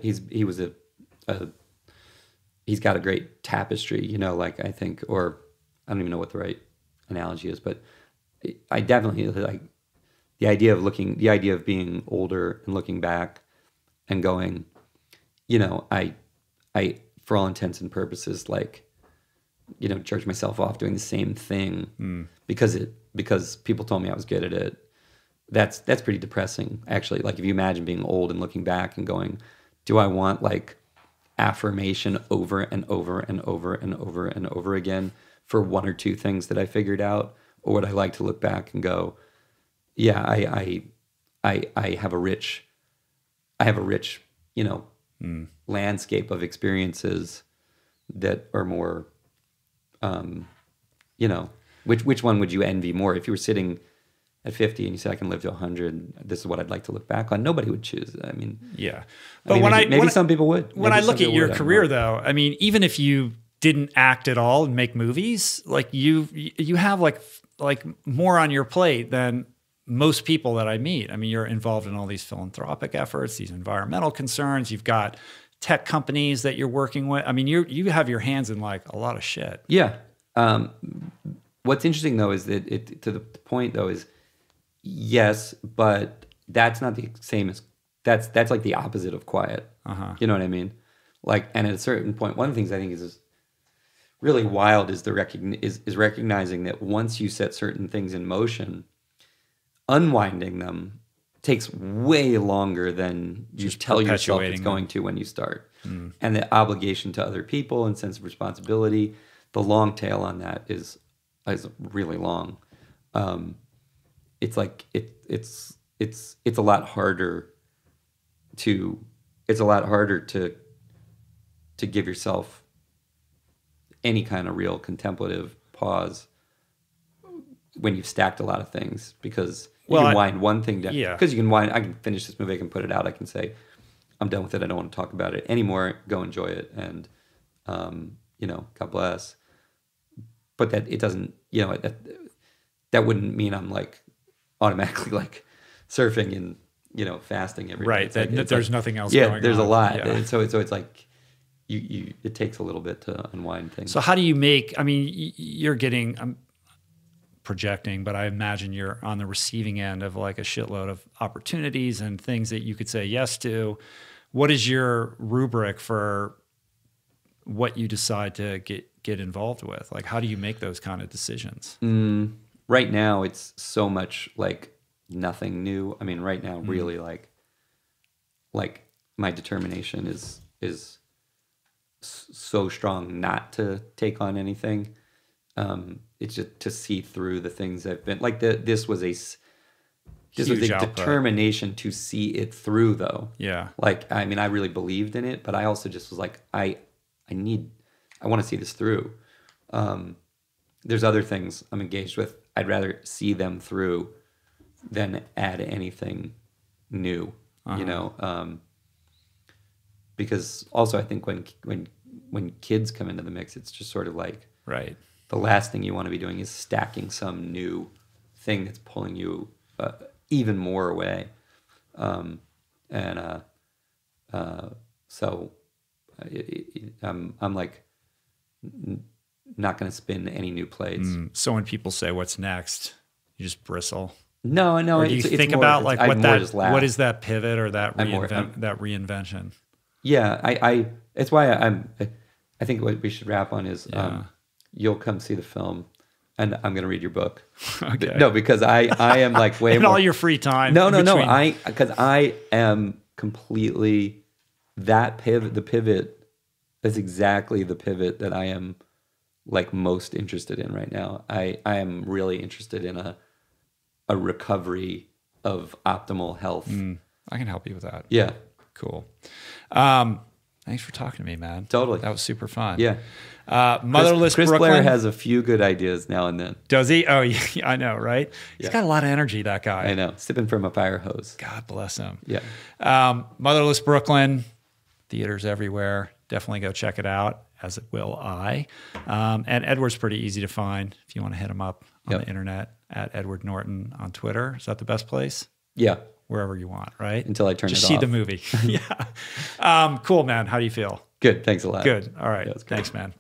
He's got a great tapestry, you know, like, I think, or I don't even know what the right analogy is, but I definitely like the idea of being older and looking back and going, you know, I for all intents and purposes, like, you know, jerked myself off doing the same thing because people told me I was good at it. That's pretty depressing, actually. Like, if you imagine being old and looking back and going, do I want like affirmation over and over and over and over and over again for one or two things that I figured out? Or would I like to look back and go, yeah, I have a rich, you know, landscape of experiences that are more, you know, which one would you envy more? If you were sitting at 50 and you say I can live to 100, this is what I'd like to look back on, nobody would choose. I mean, yeah. But maybe some people would. When I look at your career, though, I mean, even if you didn't act at all and make movies, like you have like more on your plate than most people that I meet. I mean, you're involved in all these philanthropic efforts, these environmental concerns. You've got tech companies that you're working with. I mean, you have your hands in like a lot of shit. Yeah. What's interesting though is that to the point though is yes, but that's not the same as that's like the opposite of quiet. You know what I mean? Like, and at a certain point, one of the things I think is really wild is is recognizing that once you set certain things in motion, unwinding them takes way longer than you tell yourself it's going to when you start. And the obligation to other people and sense of responsibility, the long tail on that is really long. It's like it's a lot harder to give yourself any kind of real contemplative pause when you've stacked a lot of things, because you can wind one thing down. Yeah. Because you can wind, I can finish this movie, I can put it out, I can say, I'm done with it, I don't want to talk about it anymore, go enjoy it, and, God bless. But that it doesn't, that wouldn't mean I'm like automatically like surfing and, fasting every day. Right, there's like, nothing else going on. There's a lot. Yeah. And so it's like, it takes a little bit to unwind things. So how do you make, I mean, you're getting, I'm projecting, but I imagine you're on the receiving end of like a shitload of opportunities and things that you could say yes to. What is your rubric for what you decide to get involved with? Like, how do you make those kind of decisions? Right now, it's so much like nothing new. I mean, right now, really like my determination is so strong not to take on anything. It's just to see through the things I've been like. This was a determination to see it through, though. Yeah. Like, I mean, I really believed in it, but I also just was like, I want to see this through. There's other things I'm engaged with. I'd rather see them through than add anything new. Because also I think when kids come into the mix, it's just sort of like, right, the last thing you want to be doing is stacking some new thing that's pulling you even more away. So I'm like not going to spin any new plates. So when people say what's next, you just bristle. No. Or do you think about like what is that pivot or that reinvention? Yeah, it's why I think what we should wrap on is you'll come see the film and I'm going to read your book. Okay. No, because I am like way in more. all your free time. No. Because I am completely that pivot. The pivot is exactly the pivot that I am like most interested in right now. I am really interested in a recovery of optimal health. I can help you with that. Yeah. Cool. Thanks for talking to me, man. Totally. That was super fun. Yeah. Motherless Chris Brooklyn. Blair has a few good ideas now and then. Does he? Oh, yeah, I know, right? He's got a lot of energy, that guy. I know. Sipping from a fire hose. God bless him. Yeah. Motherless Brooklyn, theaters everywhere. Definitely go check it out, as will I. And Edward's pretty easy to find if you want to hit him up on the internet at Edward Norton on Twitter. Is that the best place? Yeah. Wherever you want, right? Until I turn it off. Just see the movie. Yeah. Cool, man. How do you feel? Good. Thanks a lot. Good. All right. Yeah, Thanks, man.